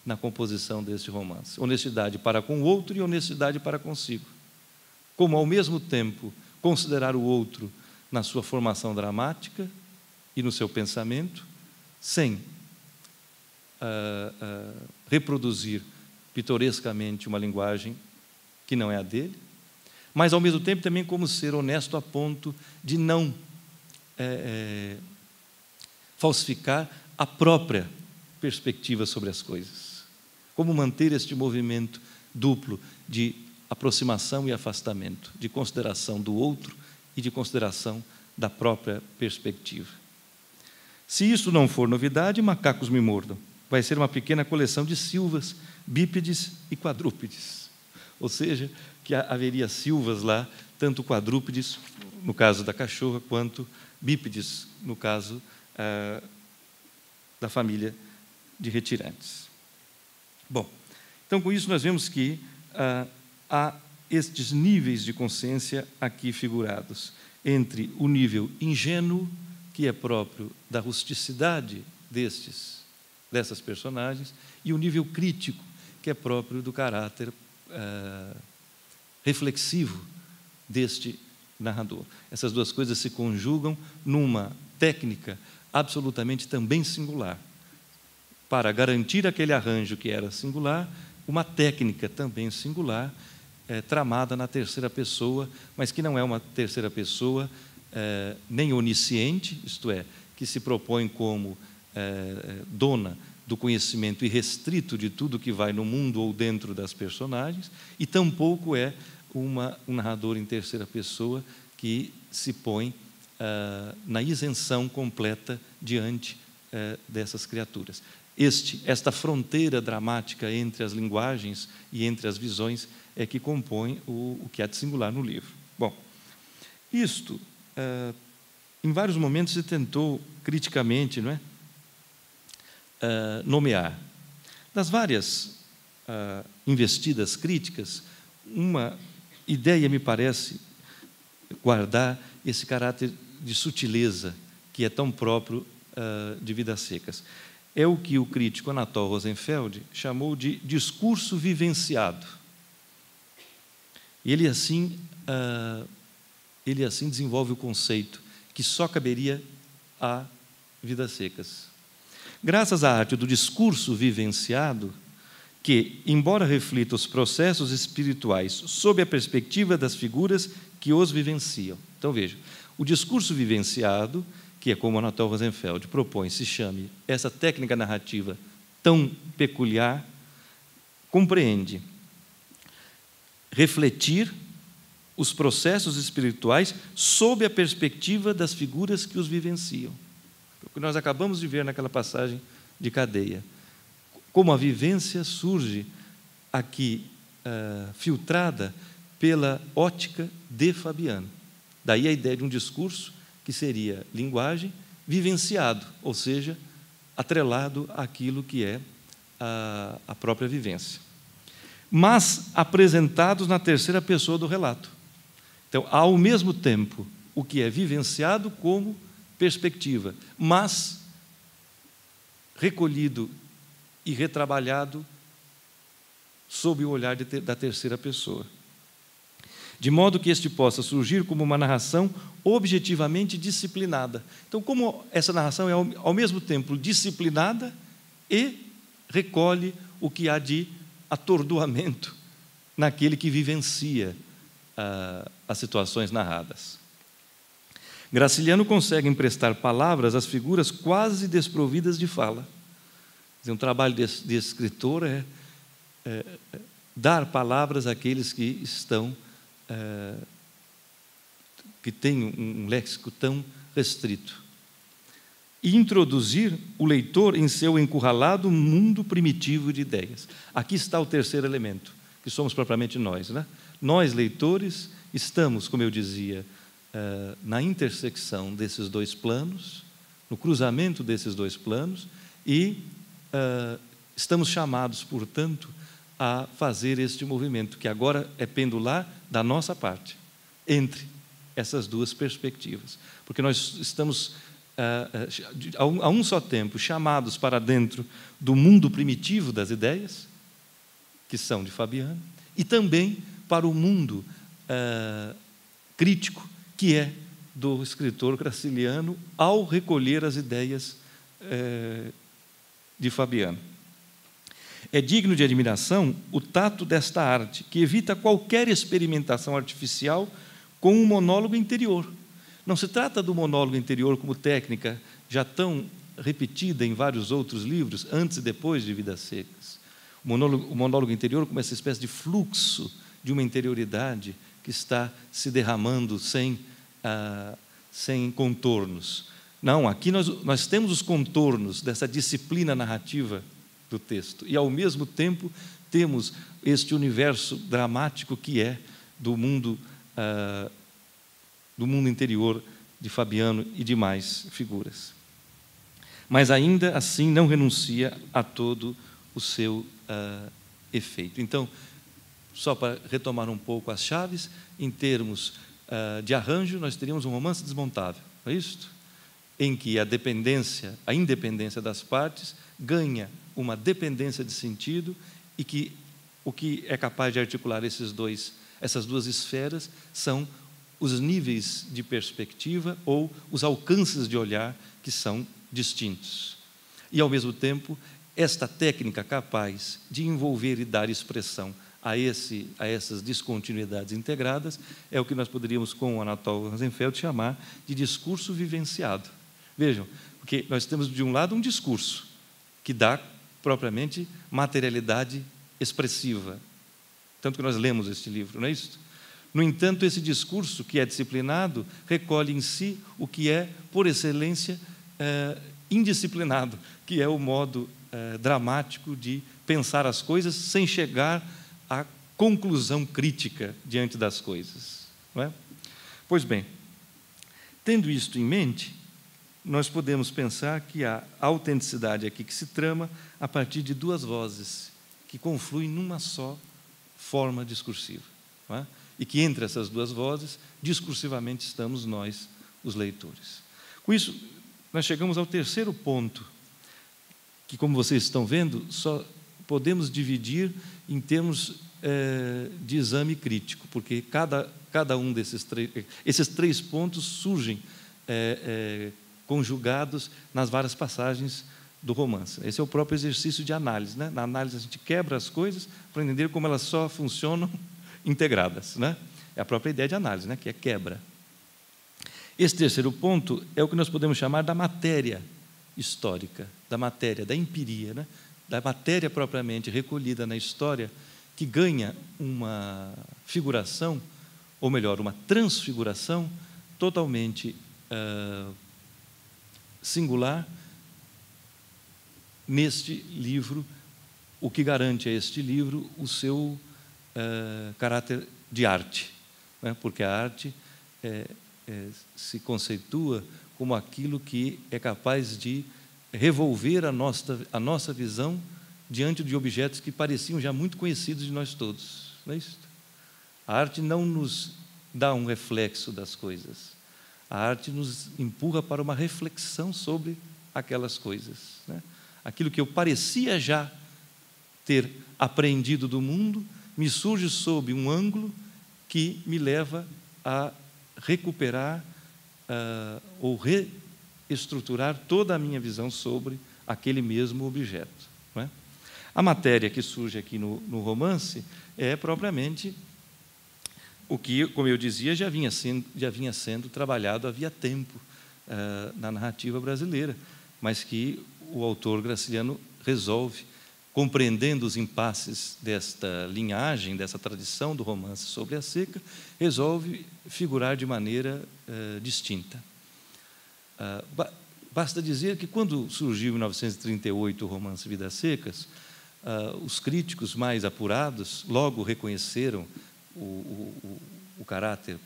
na composição deste romance. Honestidade para com o outro e honestidade para consigo. Como, ao mesmo tempo, considerar o outro na sua formação dramática e no seu pensamento, sem reproduzir pitorescamente uma linguagem que não é a dele, mas, ao mesmo tempo, também como ser honesto a ponto de não falsificar a própria perspectiva sobre as coisas. Como manter este movimento duplo de aproximação e afastamento, de consideração do outro e de consideração da própria perspectiva. Se isso não for novidade, Macacos Me Mordam vai ser uma pequena coleção de silvas, bípedes e quadrúpedes. Ou seja, que haveria silvas lá, tanto quadrúpedes, no caso da cachorra, quanto bípedes, no caso da família de retirantes. Bom, então com isso nós vemos que há estes níveis de consciência aqui figurados, entre o nível ingênuo, que é próprio da rusticidade dessas personagens, e o nível crítico, que é próprio do caráter reflexivo deste narrador. Essas duas coisas se conjugam numa técnica absolutamente também singular. Para garantir aquele arranjo que era singular, uma técnica também singular, tramada na terceira pessoa, mas que não é uma terceira pessoa nem onisciente, isto é, que se propõe como dona do conhecimento irrestrito de tudo que vai no mundo ou dentro das personagens, e tampouco é um narrador em terceira pessoa que se põe na isenção completa diante dessas criaturas. Esta fronteira dramática entre as linguagens e entre as visões é que compõe o que há de singular no livro. Bom, isto, em vários momentos se tentou criticamente, não é? Nomear. Das várias investidas críticas, uma ideia me parece guardar esse caráter de sutileza que é tão próprio de Vidas Secas. É o que o crítico Anatol Rosenfeld chamou de discurso vivenciado. E ele assim desenvolve o conceito que só caberia a Vidas Secas. Graças à arte do discurso vivenciado, que, embora reflita os processos espirituais sob a perspectiva das figuras que os vivenciam. Então, veja, o discurso vivenciado, que é como Anatol Rosenfeld propõe, se chame essa técnica narrativa tão peculiar, compreende refletir os processos espirituais sob a perspectiva das figuras que os vivenciam. O que nós acabamos de ver naquela passagem de Cadeia. Como a vivência surge aqui filtrada pela ótica de Fabiano. Daí a ideia de um discurso que seria linguagem vivenciado, ou seja, atrelado àquilo que é a própria vivência. Mas apresentados na terceira pessoa do relato. Então, há ao mesmo tempo o que é vivenciado como perspectiva, mas recolhido e retrabalhado sob o olhar da terceira pessoa. De modo que este possa surgir como uma narração objetivamente disciplinada. Então, como essa narração é ao mesmo tempo disciplinada e recolhe o que há de atordoamento naquele que vivencia as situações narradas. Graciliano consegue emprestar palavras às figuras quase desprovidas de fala. Um trabalho de escritor é dar palavras àqueles que estão que têm um léxico tão restrito. e introduzir o leitor em seu encurralado mundo primitivo de ideias. Aqui está o terceiro elemento, que somos propriamente nós, né? Nós, leitores, estamos, como eu dizia, na intersecção desses dois planos, no cruzamento desses dois planos, e estamos chamados, portanto, a fazer este movimento, que agora é pendular da nossa parte, entre essas duas perspectivas. Porque nós estamos, a um só tempo, chamados para dentro do mundo primitivo das ideias, que são de Fabiano, e também para o mundo crítico, que é do escritor graciliano, ao recolher as ideias de Fabiano. É digno de admiração o tato desta arte, que evita qualquer experimentação artificial com um monólogo interior. Não se trata do monólogo interior como técnica já tão repetida em vários outros livros, antes e depois de Vidas Secas. O monólogo interior como essa espécie de fluxo de uma interioridade que está se derramando sem contornos. Não, aqui nós temos os contornos dessa disciplina narrativa do texto, e ao mesmo tempo temos este universo dramático que é do mundo interior de Fabiano e demais figuras. Mas ainda assim não renuncia a todo o seu efeito. Então, só para retomar um pouco as chaves, em termos de arranjo, nós teríamos um romance desmontável, não é isto? Em que a independência das partes ganha uma dependência de sentido, e que o que é capaz de articular essas duas esferas são os níveis de perspectiva ou os alcances de olhar que são distintos. E, ao mesmo tempo, esta técnica capaz de envolver e dar expressão a essas descontinuidades integradas é o que nós poderíamos, com o Anatol Rosenfeld, chamar de discurso vivenciado. Vejam, porque nós temos, de um lado, um discurso que dá, propriamente, materialidade expressiva. Tanto que nós lemos este livro, não é isso? No entanto, esse discurso, que é disciplinado, recolhe em si o que é, por excelência, indisciplinado, que é o modo dramático de pensar as coisas sem chegar à conclusão crítica diante das coisas, não é? Pois bem, tendo isto em mente, nós podemos pensar que a autenticidade aqui que se trama a partir de duas vozes que confluem numa só forma discursiva, não é? E que entre essas duas vozes, discursivamente, estamos nós, os leitores. Com isso, nós chegamos ao terceiro ponto, que, como vocês estão vendo, só podemos dividir em termos de exame crítico, porque cada um esses três pontos surgem conjugados nas várias passagens do romance. Esse é o próprio exercício de análise, né? Na análise a gente quebra as coisas para entender como elas só funcionam integradas, né? É a própria ideia de análise, né? Que é quebra. Esse terceiro ponto é o que nós podemos chamar da matéria histórica, da matéria, da empiria, né? Da matéria propriamente recolhida na história, que ganha uma figuração, ou melhor, uma transfiguração totalmente singular neste livro, o que garante a este livro o seu caráter de arte, né? Porque a arte se conceitua como aquilo que é capaz de revolver a nossa visão diante de objetos que pareciam já muito conhecidos de nós todos, não é isso? A arte não nos dá um reflexo das coisas, a arte nos empurra para uma reflexão sobre aquelas coisas, né? Aquilo que eu parecia já ter aprendido do mundo me surge sob um ângulo que me leva a recuperar ou reestruturar toda a minha visão sobre aquele mesmo objeto, não é? A matéria que surge aqui no romance é propriamente o que, como eu dizia, já vinha sendo trabalhado havia tempo na narrativa brasileira, mas que o autor graciliano resolve, compreendendo os impasses desta linhagem, dessa tradição do romance sobre a seca, resolve figurar de maneira distinta. Basta dizer que, quando surgiu em 1938 o romance Vidas Secas, os críticos mais apurados logo reconheceram o caráter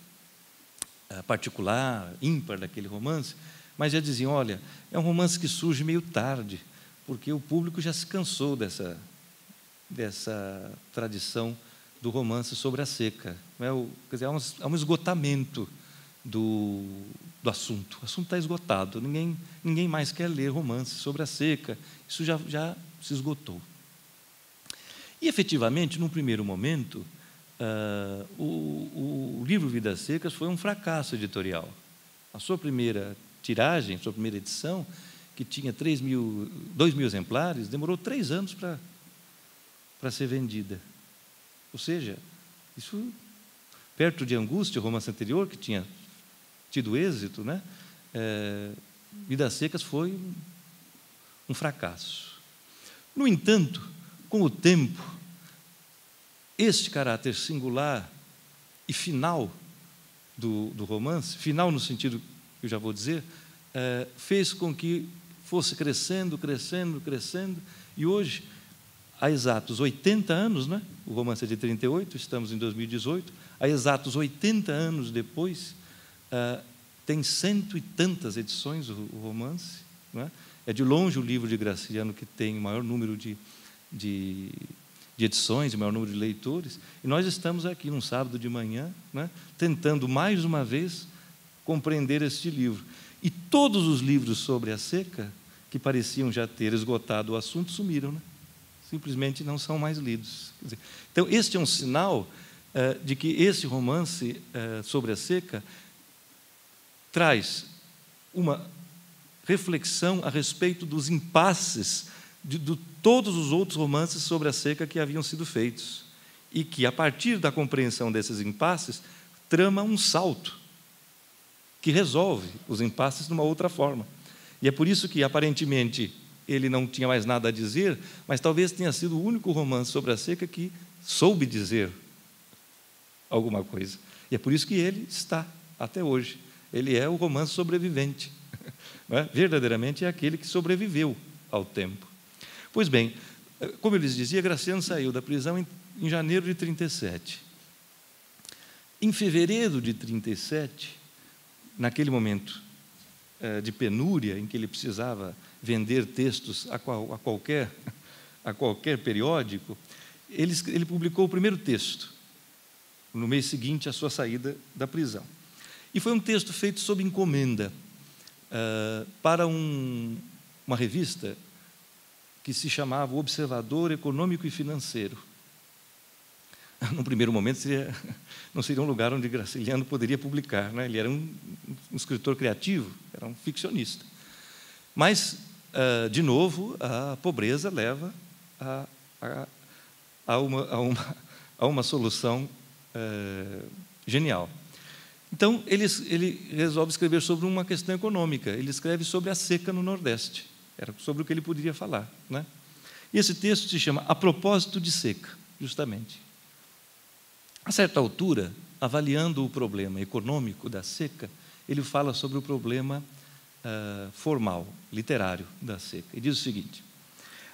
particular, ímpar daquele romance, mas já diziam: olha, é um romance que surge meio tarde, porque o público já se cansou dessa tradição do romance sobre a seca. Quer dizer, há um esgotamento do assunto. O assunto está esgotado, ninguém mais quer ler romance sobre a seca, isso já se esgotou. E, efetivamente, num primeiro momento, o livro Vidas Secas foi um fracasso editorial. A sua primeira tiragem, sua primeira edição, que tinha 2.000 exemplares, demorou 3 anos para ser vendida. Ou seja, isso, perto de Angústia, o romance anterior, que tinha tido êxito, né? Vidas Secas foi um fracasso. No entanto, com o tempo, este caráter singular e final do romance, final no sentido que eu já vou dizer, fez com que fosse crescendo, e hoje, há exatos 80 anos, né? O romance é de 38, estamos em 2018, há exatos 80 anos depois, tem 100 e tantas edições o romance, né? É de longe o livro de Graciliano que tem o maior número de edições, o maior número de leitores, e nós estamos aqui num sábado de manhã, né, tentando mais uma vez compreender este livro. E todos os livros sobre a seca, que pareciam já ter esgotado o assunto, sumiram, né? Simplesmente não são mais lidos. Quer dizer, então, este é um sinal de que esse romance sobre a seca traz uma reflexão a respeito dos impasses de todos os outros romances sobre a seca que haviam sido feitos, e que, a partir da compreensão desses impasses, trama um salto que resolve os impasses de uma outra forma. E é por isso que, aparentemente, ele não tinha mais nada a dizer, mas talvez tenha sido o único romance sobre a seca que soube dizer alguma coisa. E é por isso que ele está, até hoje. Ele é o romance sobrevivente. Não é? Verdadeiramente é aquele que sobreviveu ao tempo. Pois bem, como eu lhes dizia, Graciliano saiu da prisão em janeiro de 37. Em fevereiro de 37, naquele momento de penúria, em que ele precisava vender textos a qualquer periódico, ele publicou o primeiro texto, no mês seguinte à sua saída da prisão. E foi um texto feito sob encomenda para uma revista que se chamava O Observador Econômico e Financeiro. No primeiro momento, não seria um lugar onde Graciliano poderia publicar, né? Ele era um escritor criativo, era um ficcionista. Mas, de novo, a pobreza leva a uma solução genial. Então, ele resolve escrever sobre uma questão econômica. Ele escreve sobre a seca no Nordeste. Era sobre o que ele poderia falar, né? E esse texto se chama A Propósito de Seca, justamente. A certa altura, avaliando o problema econômico da seca, ele fala sobre o problema formal, literário da seca. E diz o seguinte: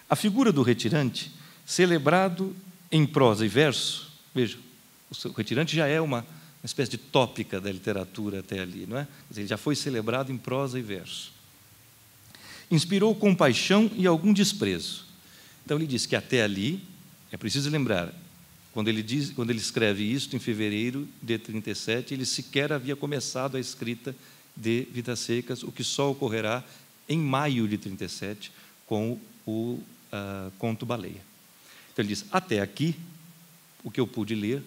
a figura do retirante, celebrado em prosa e verso, veja, o retirante já é uma espécie de tópica da literatura até ali, não é? Quer dizer, ele já foi celebrado em prosa e verso. Inspirou compaixão e algum desprezo. Então, ele diz que até ali, é preciso lembrar, quando ele escreve isto em fevereiro de 37, ele sequer havia começado a escrita de Vidas Secas, o que só ocorrerá em maio de 37, com o Conto Baleia. Então, ele diz: até aqui, o que eu pude ler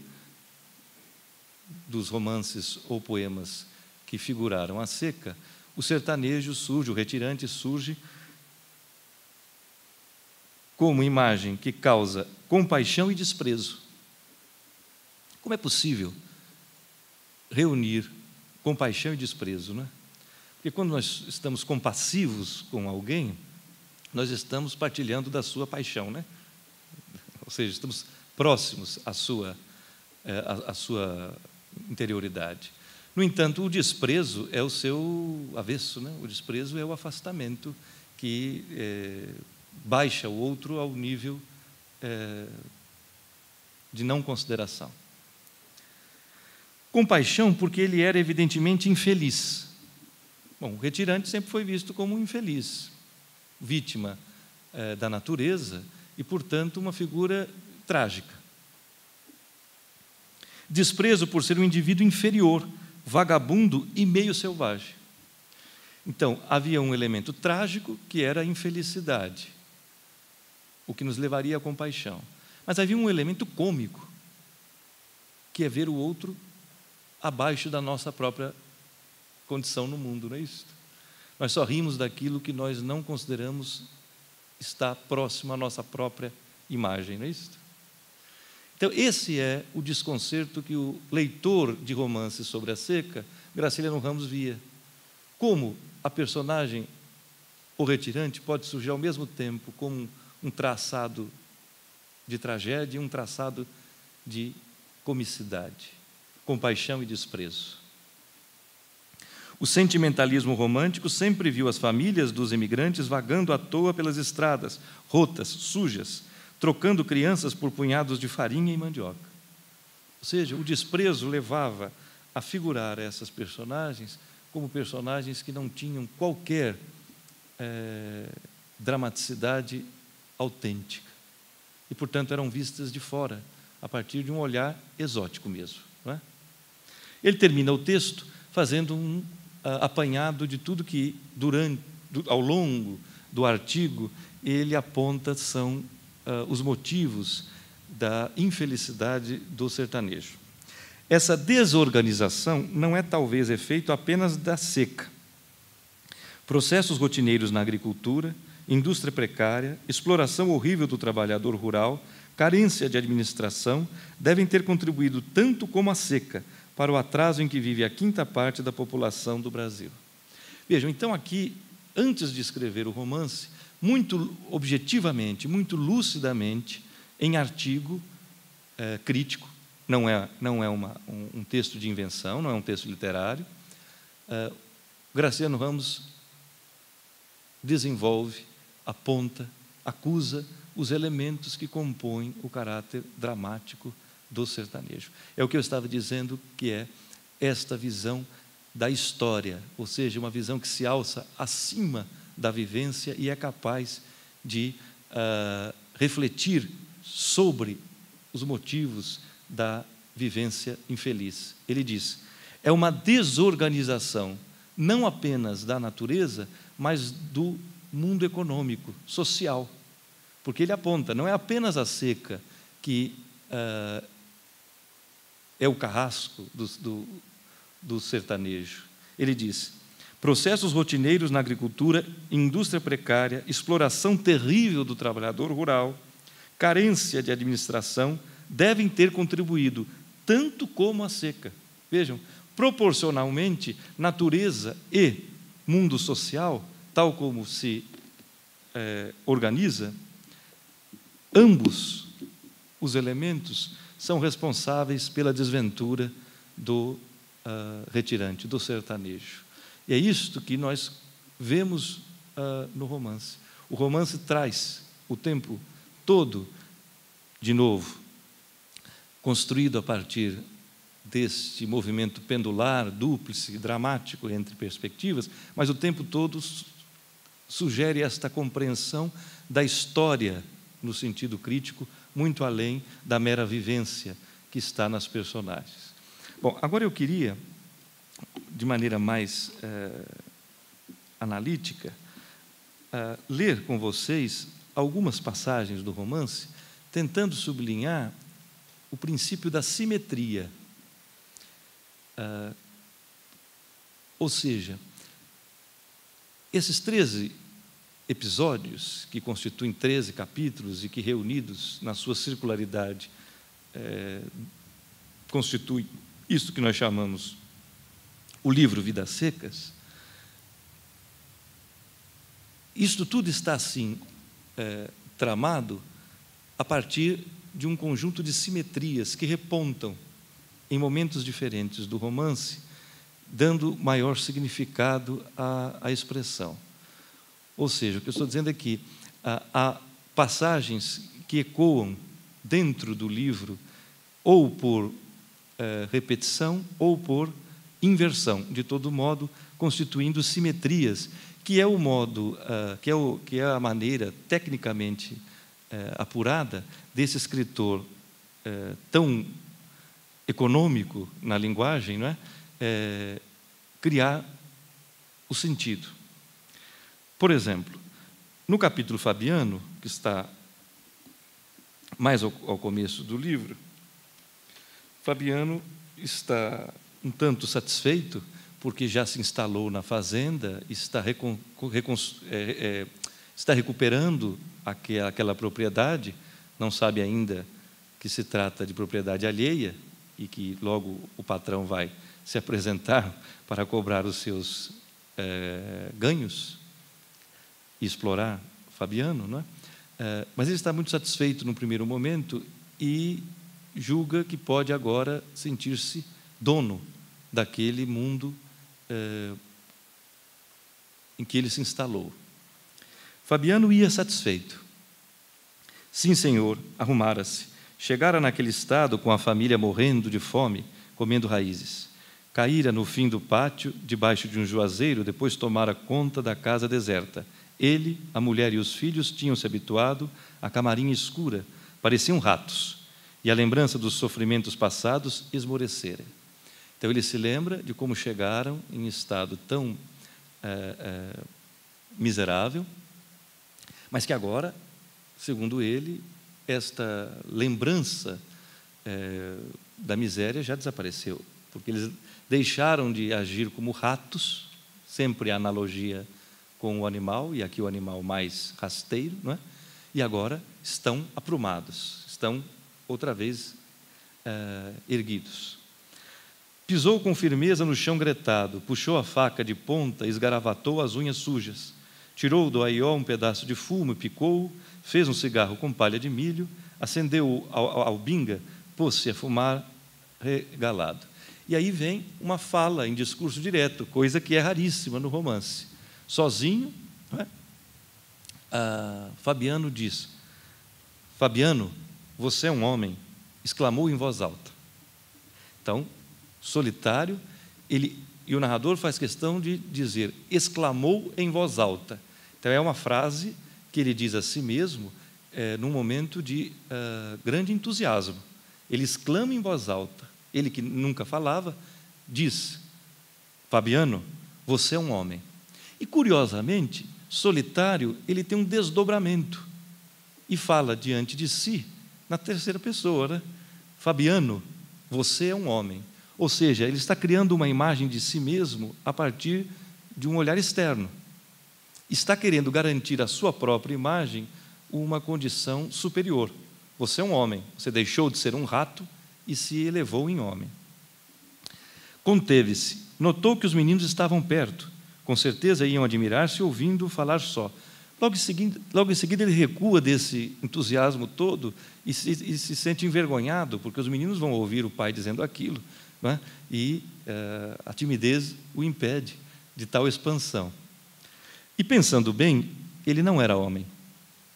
dos romances ou poemas que figuraram a seca, o sertanejo surge, o retirante surge como imagem que causa compaixão e desprezo. Como é possível reunir compaixão e desprezo, não é? Porque quando nós estamos compassivos com alguém, nós estamos partilhando da sua paixão, né? Ou seja, estamos próximos à sua interioridade. No entanto, o desprezo é o seu avesso, né? O desprezo é o afastamento que baixa o outro ao nível de não consideração. Compaixão, porque ele era evidentemente infeliz. Bom, o retirante sempre foi visto como um infeliz, vítima da natureza e, portanto, uma figura trágica. Desprezo por ser um indivíduo inferior, vagabundo e meio selvagem. Então, havia um elemento trágico, que era a infelicidade, o que nos levaria à compaixão. Mas havia um elemento cômico, que é ver o outro abaixo da nossa própria condição no mundo, não é isso? Nós só rimos daquilo que nós não consideramos estar próximo à nossa própria imagem, não é isso? Então, esse é o desconcerto que o leitor de romances sobre a seca, Graciliano Ramos, via. Como a personagem, o retirante, pode surgir ao mesmo tempo como um traçado de tragédia e um traçado de comicidade, compaixão e desprezo. O sentimentalismo romântico sempre viu as famílias dos imigrantes vagando à toa pelas estradas, rotas, sujas, trocando crianças por punhados de farinha e mandioca. Ou seja, o desprezo levava a figurar essas personagens como personagens que não tinham qualquer dramaticidade autêntica. E, portanto, eram vistas de fora, a partir de um olhar exótico mesmo. Não é? Ele termina o texto fazendo um apanhado de tudo que, ao longo do artigo, ele aponta são os motivos da infelicidade do sertanejo. Essa desorganização não é talvez efeito apenas da seca. Processos rotineiros na agricultura, indústria precária, exploração horrível do trabalhador rural, carência de administração, devem ter contribuído tanto como a seca para o atraso em que vive a quinta parte da população do Brasil. Vejam, então aqui, antes de escrever o romance, muito objetivamente, muito lucidamente, em artigo crítico, não é um texto de invenção, não é um texto literário, Graciliano Ramos desenvolve, aponta, acusa os elementos que compõem o caráter dramático do sertanejo. É o que eu estava dizendo, que é esta visão da história, ou seja, uma visão que se alça acima da vivência e é capaz de refletir sobre os motivos da vivência infeliz. Ele diz, é uma desorganização, não apenas da natureza, mas do mundo econômico, social. Porque ele aponta, não é apenas a seca que é o carrasco do sertanejo. Ele diz, processos rotineiros na agricultura, indústria precária, exploração terrível do trabalhador rural, carência de administração, devem ter contribuído tanto como a seca. Vejam, proporcionalmente, natureza e mundo social, tal como se organiza, ambos os elementos são responsáveis pela desventura do retirante, do sertanejo. E é isto que nós vemos no romance. O romance traz o tempo todo, de novo, construído a partir deste movimento pendular, dúplice, dramático entre perspectivas, mas o tempo todo sugere esta compreensão da história, no sentido crítico, muito além da mera vivência que está nas personagens. Bom, agora eu queria, de maneira mais analítica, ler com vocês algumas passagens do romance, tentando sublinhar o princípio da simetria. Ou seja, esses 13 episódios, que constituem 13 capítulos e que, reunidos na sua circularidade, constituem isso que nós chamamos o livro Vidas Secas, isto tudo está, assim, tramado a partir de um conjunto de simetrias que repontam, em momentos diferentes do romance, dando maior significado à expressão. Ou seja, o que eu estou dizendo é que há passagens que ecoam dentro do livro, ou por repetição, ou por inversão, de todo modo, constituindo simetrias, que é o modo, que é a maneira tecnicamente apurada desse escritor tão econômico na linguagem, não é? Criar o sentido. Por exemplo, no capítulo Fabiano, que está mais ao começo do livro, Fabiano está um tanto satisfeito, porque já se instalou na fazenda, está recuperando aquela propriedade, não sabe ainda que se trata de propriedade alheia e que logo o patrão vai se apresentar para cobrar os seus ganhos e explorar Fabiano, não é? Mas ele está muito satisfeito no primeiro momento e julga que pode agora sentir-se dono daquele mundo em que ele se instalou. Fabiano ia satisfeito. Sim, senhor, arrumara-se. Chegara naquele estado com a família morrendo de fome, comendo raízes. Caíra no fim do pátio, debaixo de um juazeiro, depois tomara conta da casa deserta. Ele, a mulher e os filhos tinham se habituado à camarinha escura, pareciam ratos, e a lembrança dos sofrimentos passados esmorecera. Então ele se lembra de como chegaram em estado tão miserável, mas que agora, segundo ele, esta lembrança da miséria já desapareceu, porque eles deixaram de agir como ratos, sempre a analogia com o animal, e aqui o animal mais rasteiro, não é? E agora estão aprumados, estão outra vez erguidos. Pisou com firmeza no chão gretado, puxou a faca de ponta, esgaravatou as unhas sujas, tirou do aió um pedaço de fumo, picou-o, fez um cigarro com palha de milho, acendeu a albinga, pôs-se a fumar regalado. E aí vem uma fala em discurso direto, coisa que é raríssima no romance. Sozinho, não é? Fabiano diz: Fabiano, você é um homem, exclamou em voz alta. Então, solitário, e o narrador faz questão de dizer, exclamou em voz alta. Então, é uma frase que ele diz a si mesmo num momento de grande entusiasmo. Ele exclama em voz alta. Ele que nunca falava, diz: Fabiano, você é um homem. E, curiosamente, solitário, ele tem um desdobramento e fala diante de si na terceira pessoa, né? Fabiano, você é um homem. Ou seja, ele está criando uma imagem de si mesmo a partir de um olhar externo. Está querendo garantir à sua própria imagem uma condição superior. Você é um homem, você deixou de ser um rato e se elevou em homem. Conteve-se, notou que os meninos estavam perto, com certeza iam admirar-se ouvindo falar só. Logo em seguida ele recua desse entusiasmo todo e se sente envergonhado, porque os meninos vão ouvir o pai dizendo aquilo, não é? E a timidez o impede de tal expansão. E pensando bem, ele não era homem,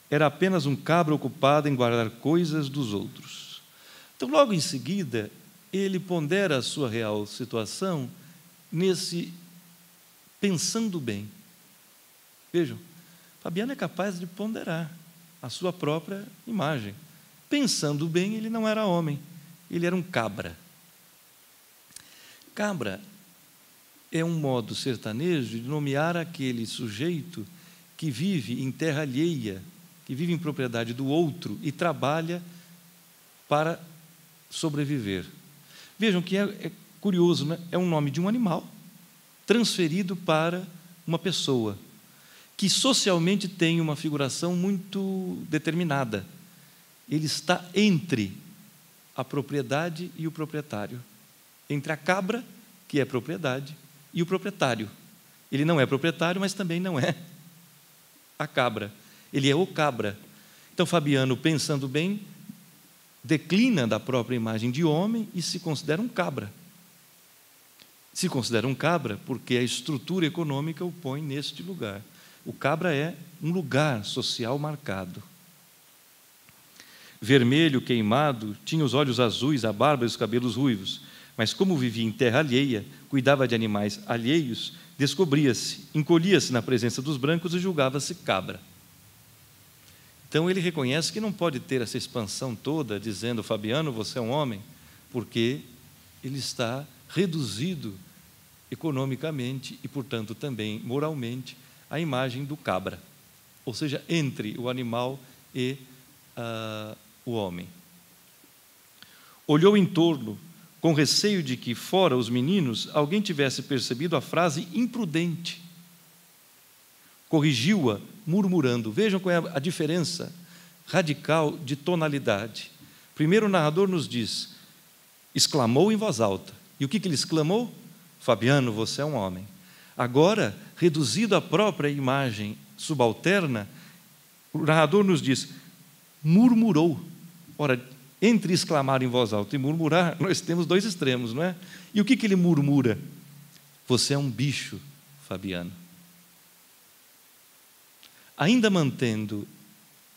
era apenas um cabra ocupado em guardar coisas dos outros. Então, logo em seguida, ele pondera a sua real situação nesse pensando bem. Vejam, Fabiano é capaz de ponderar a sua própria imagem. Pensando bem, ele não era homem, ele era um cabra. Cabra é um modo sertanejo de nomear aquele sujeito que vive em terra alheia, que vive em propriedade do outro e trabalha para sobreviver. Vejam que é curioso, né? É um nome de um animal transferido para uma pessoa, que socialmente tem uma figuração muito determinada. Ele está entre a propriedade e o proprietário, entre a cabra, que é propriedade, e o proprietário. Ele não é proprietário, mas também não é a cabra. Ele é o cabra. Então, Fabiano, pensando bem, declina da própria imagem de homem e se considera um cabra. Se considera um cabra porque a estrutura econômica o põe neste lugar. O cabra é um lugar social marcado. Vermelho, queimado, tinha os olhos azuis, a barba e os cabelos ruivos, mas como vivia em terra alheia, cuidava de animais alheios, descobria-se, encolhia-se na presença dos brancos e julgava-se cabra. Então ele reconhece que não pode ter essa expansão toda, dizendo, Fabiano, você é um homem, porque ele está reduzido economicamente e, portanto, também moralmente, à imagem do cabra, ou seja, entre o animal e o homem. Olhou em torno, com receio de que, fora os meninos, alguém tivesse percebido a frase imprudente. Corrigiu-a, murmurando. Vejam qual é a diferença radical de tonalidade. Primeiro o narrador nos diz, exclamou em voz alta. E o que ele exclamou? Fabiano, você é um homem. Agora, reduzido à própria imagem subalterna, o narrador nos diz, murmurou. Ora, entre exclamar em voz alta e murmurar, nós temos dois extremos, não é? E o que ele murmura? Você é um bicho, Fabiano. Ainda mantendo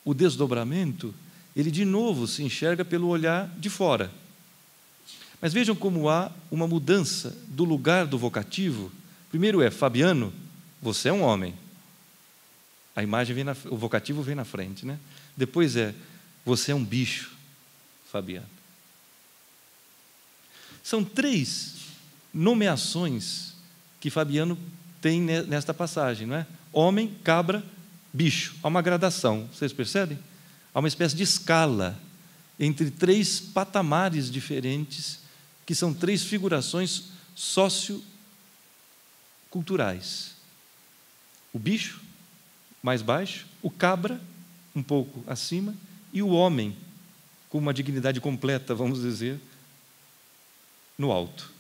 o desdobramento, ele de novo se enxerga pelo olhar de fora. Mas vejam como há uma mudança do lugar do vocativo. Primeiro é, Fabiano, você é um homem. A imagem vem o vocativo vem na frente, né? Depois é, você é um bicho, Fabiano. São 3 nomeações que Fabiano tem nesta passagem, não é? Homem, cabra, bicho. Há uma gradação, vocês percebem? Há uma espécie de escala entre 3 patamares diferentes, que são 3 figurações socioculturais. O bicho, mais baixo, o cabra, um pouco acima, e o homem, com uma dignidade completa, vamos dizer, no alto.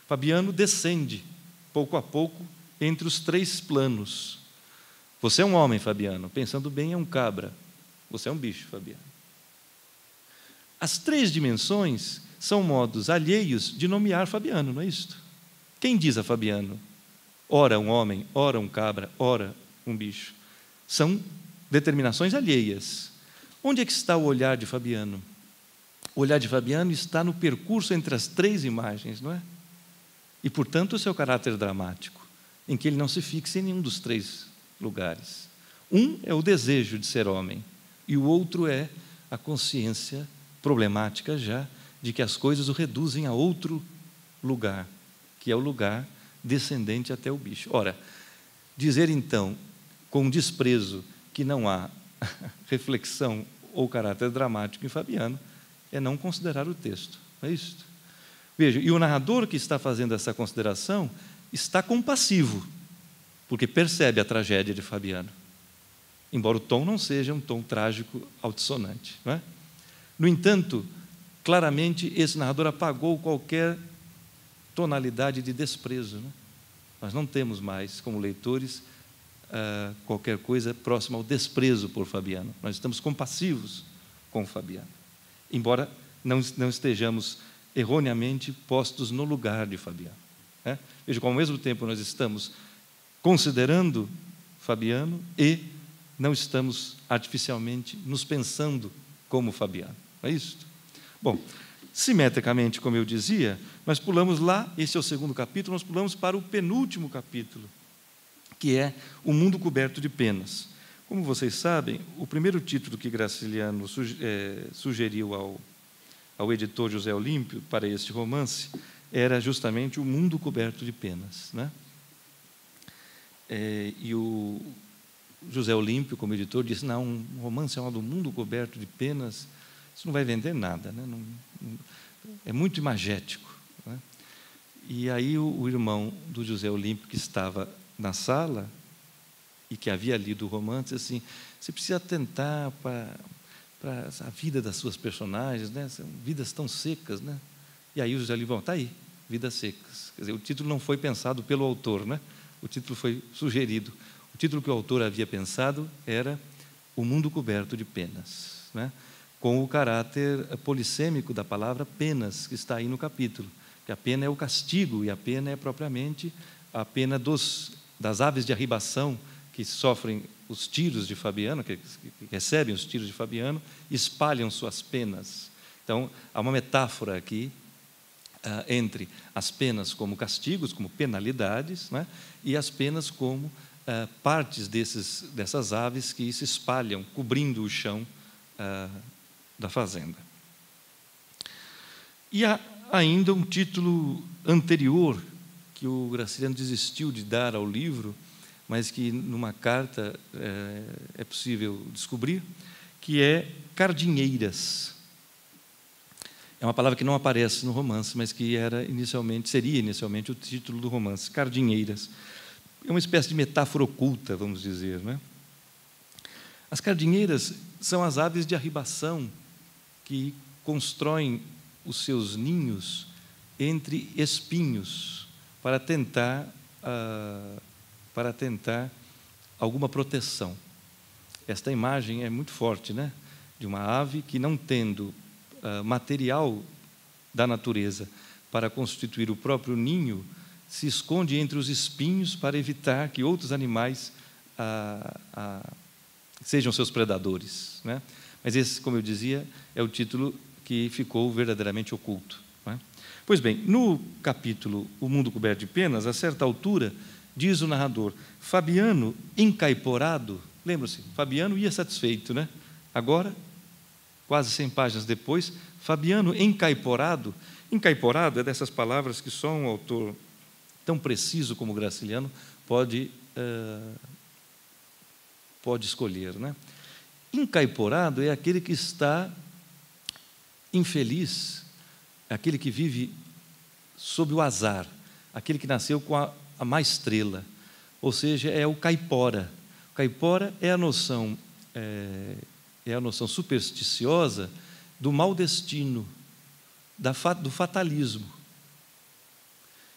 Fabiano descende, pouco a pouco, entre os 3 planos. Você é um homem, Fabiano, pensando bem, é um cabra. Você é um bicho, Fabiano. As 3 dimensões são modos alheios de nomear Fabiano, não é isto? Quem diz a Fabiano? Ora um homem, ora um cabra, ora um bicho. São determinações alheias. Onde é que está o olhar de Fabiano? O olhar de Fabiano está no percurso entre as 3 imagens, não é? E, portanto, o seu caráter dramático, em que ele não se fixa em nenhum dos 3 lugares. Um é o desejo de ser homem, e o outro é a consciência problemática já de que as coisas o reduzem a outro lugar, que é o lugar descendente até o bicho. Ora, dizer então, com desprezo, que não há reflexão ou caráter dramático em Fabiano, é não considerar o texto, não é isso? Veja, e o narrador que está fazendo essa consideração está compassivo, porque percebe a tragédia de Fabiano, embora o tom não seja um tom trágico altissonante, não é? No entanto, claramente esse narrador apagou qualquer tonalidade de desprezo, não é? Nós não temos mais, como leitores, qualquer coisa próxima ao desprezo por Fabiano. Nós estamos compassivos com Fabiano, embora não estejamos erroneamente postos no lugar de Fabiano, né? Veja como ao mesmo tempo nós estamos considerando Fabiano e não estamos artificialmente nos pensando como Fabiano, não é isso? Bom, simetricamente, como eu dizia, nós pulamos lá, esse é o 2º capítulo, nós pulamos para o penúltimo capítulo, que é O Mundo Coberto de Penas. Como vocês sabem, o primeiro título que Graciliano sugeriu ao editor José Olímpio para este romance era justamente O Mundo Coberto de Penas, né? E o José Olímpio, como editor, disse, não, um romance chamado O Mundo Coberto de Penas, isso não vai vender nada, né? É muito imagético, né? E aí o irmão do José Olímpio, que estava na sala e que havia lido o romance, assim, você precisa atentar para a vida das suas personagens, né? São vidas tão secas, né? E aí o José Olímpio, está aí, Vidas Secas. Quer dizer, o título não foi pensado pelo autor, né? O título foi sugerido. O título que o autor havia pensado era O Mundo Coberto de Penas, né? Com o caráter polissêmico da palavra penas, que está aí no capítulo. que a pena é o castigo, e a pena é propriamente a pena das aves de arribação que sofrem os tiros de Fabiano, que recebem os tiros de Fabiano, espalham suas penas. Então, há uma metáfora aqui entre as penas como castigos, como penalidades, né, e as penas como partes dessas aves que se espalham, cobrindo o chão da fazenda. E há ainda um título anterior, que o Graciliano desistiu de dar ao livro, mas que numa carta é possível descobrir, que é Cardinheiras. É uma palavra que não aparece no romance, mas que seria inicialmente o título do romance, Cardinheiras. É uma espécie de metáfora oculta, vamos dizer, né? As cardinheiras são as aves de arribação que constroem os seus ninhos entre espinhos para tentar alguma proteção. Esta imagem é muito forte, né? De uma ave que, não tendo material da natureza para constituir o próprio ninho, se esconde entre os espinhos para evitar que outros animais sejam seus predadores, né? Mas esse, como eu dizia, é o título que ficou verdadeiramente oculto, né? Pois bem, no capítulo O Mundo Coberto de Penas, a certa altura, diz o narrador, Fabiano encaiporado, lembra-se, Fabiano ia satisfeito, né? Agora, quase 100 páginas depois, Fabiano encaiporado. Encaiporado é dessas palavras que só um autor tão preciso como Graciliano pode escolher, né? Encaiporado é aquele que está infeliz, é aquele que vive sob o azar, aquele que nasceu com a má estrela, ou seja, é o caipora. O caipora é a noção supersticiosa do mau destino, do fatalismo.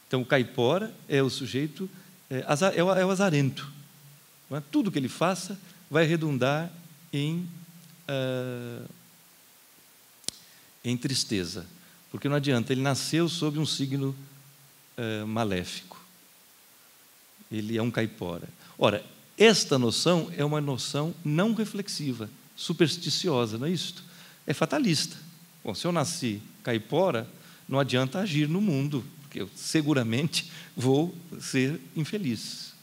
Então, o caipora é o sujeito, é o azarento. Não é? Tudo que ele faça vai redundar em tristeza, porque não adianta, ele nasceu sob um signo maléfico. Ele é um caipora. Ora, esta noção é uma noção não reflexiva, supersticiosa, não é isto? É fatalista. Bom, se eu nasci caipora, não adianta agir no mundo, porque eu seguramente vou ser infeliz.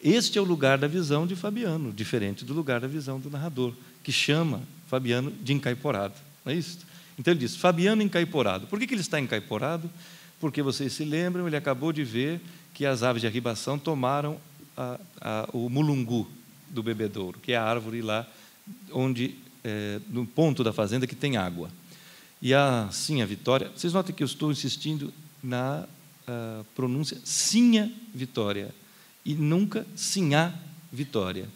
Este é o lugar da visão de Fabiano, diferente do lugar da visão do narrador, que chama Fabiano de encaiporado, não é isso? Então ele diz, Fabiano encaiporado. Por que ele está encaiporado? Porque vocês se lembram, ele acabou de ver que as aves de arribação tomaram o mulungu do bebedouro, que é a árvore lá onde, no ponto da fazenda que tem água. E assim a Vitória, vocês notem que eu estou insistindo na pronúncia Sinha Vitória, e nunca Sinhá Vitória,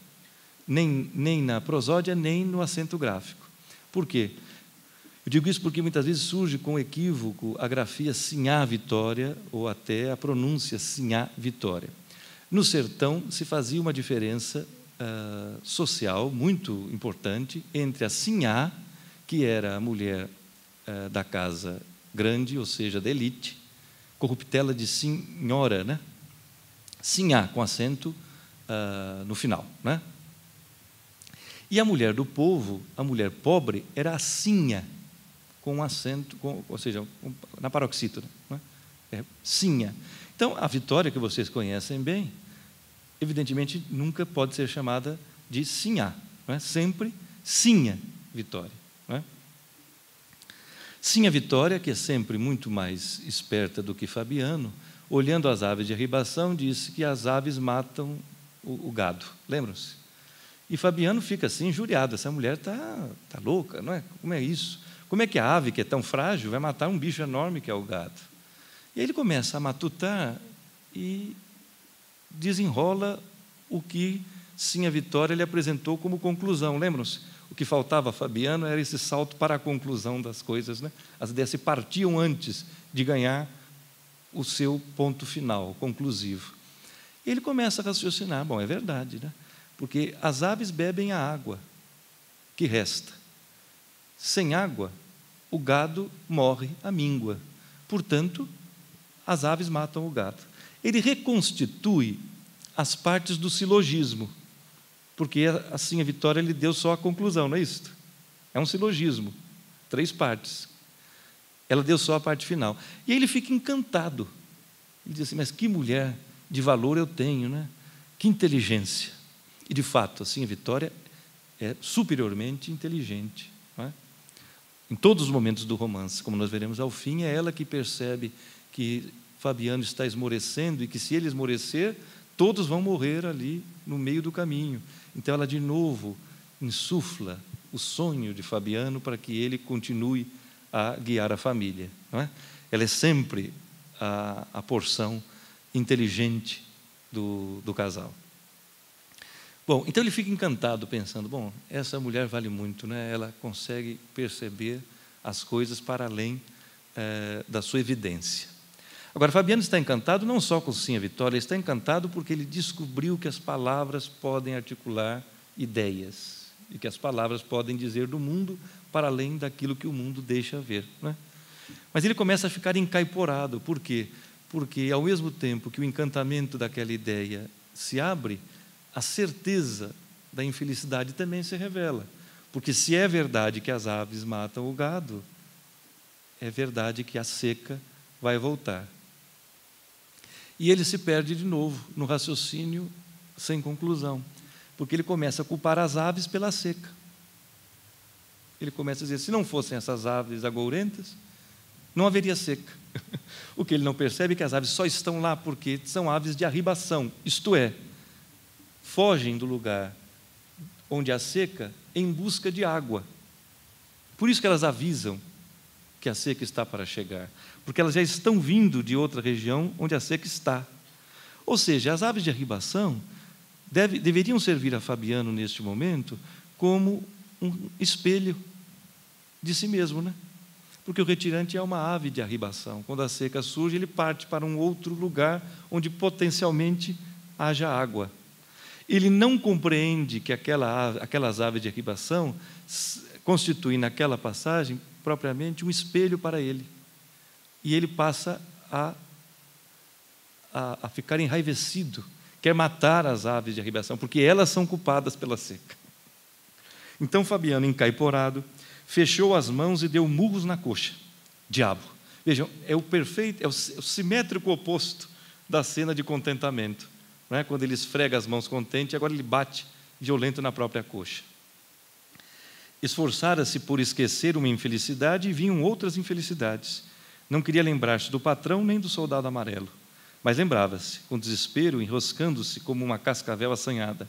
nem na prosódia, nem no acento gráfico. Por quê? Eu digo isso porque muitas vezes surge com equívoco a grafia Sinhá Vitória, ou até a pronúncia Sinhá Vitória. No sertão se fazia uma diferença social muito importante entre a Sinhá, que era a mulher da casa grande, ou seja, da elite, corruptela de senhora, né? Sinhá, com acento no final, né? E a mulher do povo, a mulher pobre, era a sinha, com acento, ou seja, na paroxítona, né? Sinha. Então, a Vitória, que vocês conhecem bem, evidentemente nunca pode ser chamada de Sinhá, não é? Sempre Sinha Vitória, não é? Sinha Vitória, que é sempre muito mais esperta do que Fabiano, olhando as aves de arribação, disse que as aves matam o gado. Lembram-se? E Fabiano fica assim, injuriado. Essa mulher está louca, não é? Como é isso? Como é que a ave, que é tão frágil, vai matar um bicho enorme que é o gado? E aí ele começa a matutar e desenrola o que Sinha Vitória lhe apresentou como conclusão. Lembram-se? O que faltava a Fabiano era esse salto para a conclusão das coisas, né? As ideias se partiam antes de ganhar o seu ponto final, conclusivo. E ele começa a raciocinar, bom, é verdade, né? Porque as aves bebem a água que resta. Sem água, o gado morre à míngua. Portanto, as aves matam o gado. Ele reconstitui as partes do silogismo, porque assim a Vitória lhe deu só a conclusão, não é isso? É um silogismo, 3 partes. Ela deu só a parte final. E aí ele fica encantado. Ele diz assim, mas que mulher de valor eu tenho, né? Que inteligência. E, de fato, assim, a Vitória é superiormente inteligente. Não é? Em todos os momentos do romance, como nós veremos ao fim, é ela que percebe que Fabiano está esmorecendo e que, se ele esmorecer, todos vão morrer ali no meio do caminho. Então, ela, de novo, insufla o sonho de Fabiano para que ele continue a guiar a família. Não é? Ela é sempre a porção inteligente do casal. Bom, então ele fica encantado pensando, bom, essa mulher vale muito, né? Ela consegue perceber as coisas para além da sua evidência. Agora, Fabiano está encantado não só com Sim a Vitória, ele está encantado porque ele descobriu que as palavras podem articular ideias e que as palavras podem dizer do mundo para além daquilo que o mundo deixa ver, né? Mas ele começa a ficar encaiporado. Por quê? Porque, ao mesmo tempo que o encantamento daquela ideia se abre, a certeza da infelicidade também se revela. Porque, se é verdade que as aves matam o gado, é verdade que a seca vai voltar. E ele se perde de novo no raciocínio sem conclusão, porque ele começa a culpar as aves pela seca. Ele começa a dizer, se não fossem essas aves agourentas, não haveria seca. O que ele não percebe é que as aves só estão lá porque são aves de arribação, isto é, fogem do lugar onde há seca em busca de água. Por isso que elas avisam que a seca está para chegar, porque elas já estão vindo de outra região onde a seca está. Ou seja, as aves de arribação deveriam servir a Fabiano, neste momento, como um espelho de si mesmo, né? Porque o retirante é uma ave de arribação. Quando a seca surge, ele parte para um outro lugar onde potencialmente haja água. Ele não compreende que aquelas aves de arribação constituem, naquela passagem, propriamente um espelho para ele. E ele passa a ficar enraivecido, quer matar as aves de arribação, porque elas são culpadas pela seca. Então Fabiano, encaiporado, fechou as mãos e deu murros na coxa. Diabo. Vejam, é o simétrico oposto da cena de contentamento. Não é? Quando ele esfrega as mãos contente, agora ele bate violento na própria coxa. Esforçara-se por esquecer uma infelicidade e vinham outras infelicidades. Não queria lembrar-se do patrão nem do soldado amarelo, mas lembrava-se, com desespero, enroscando-se como uma cascavel assanhada.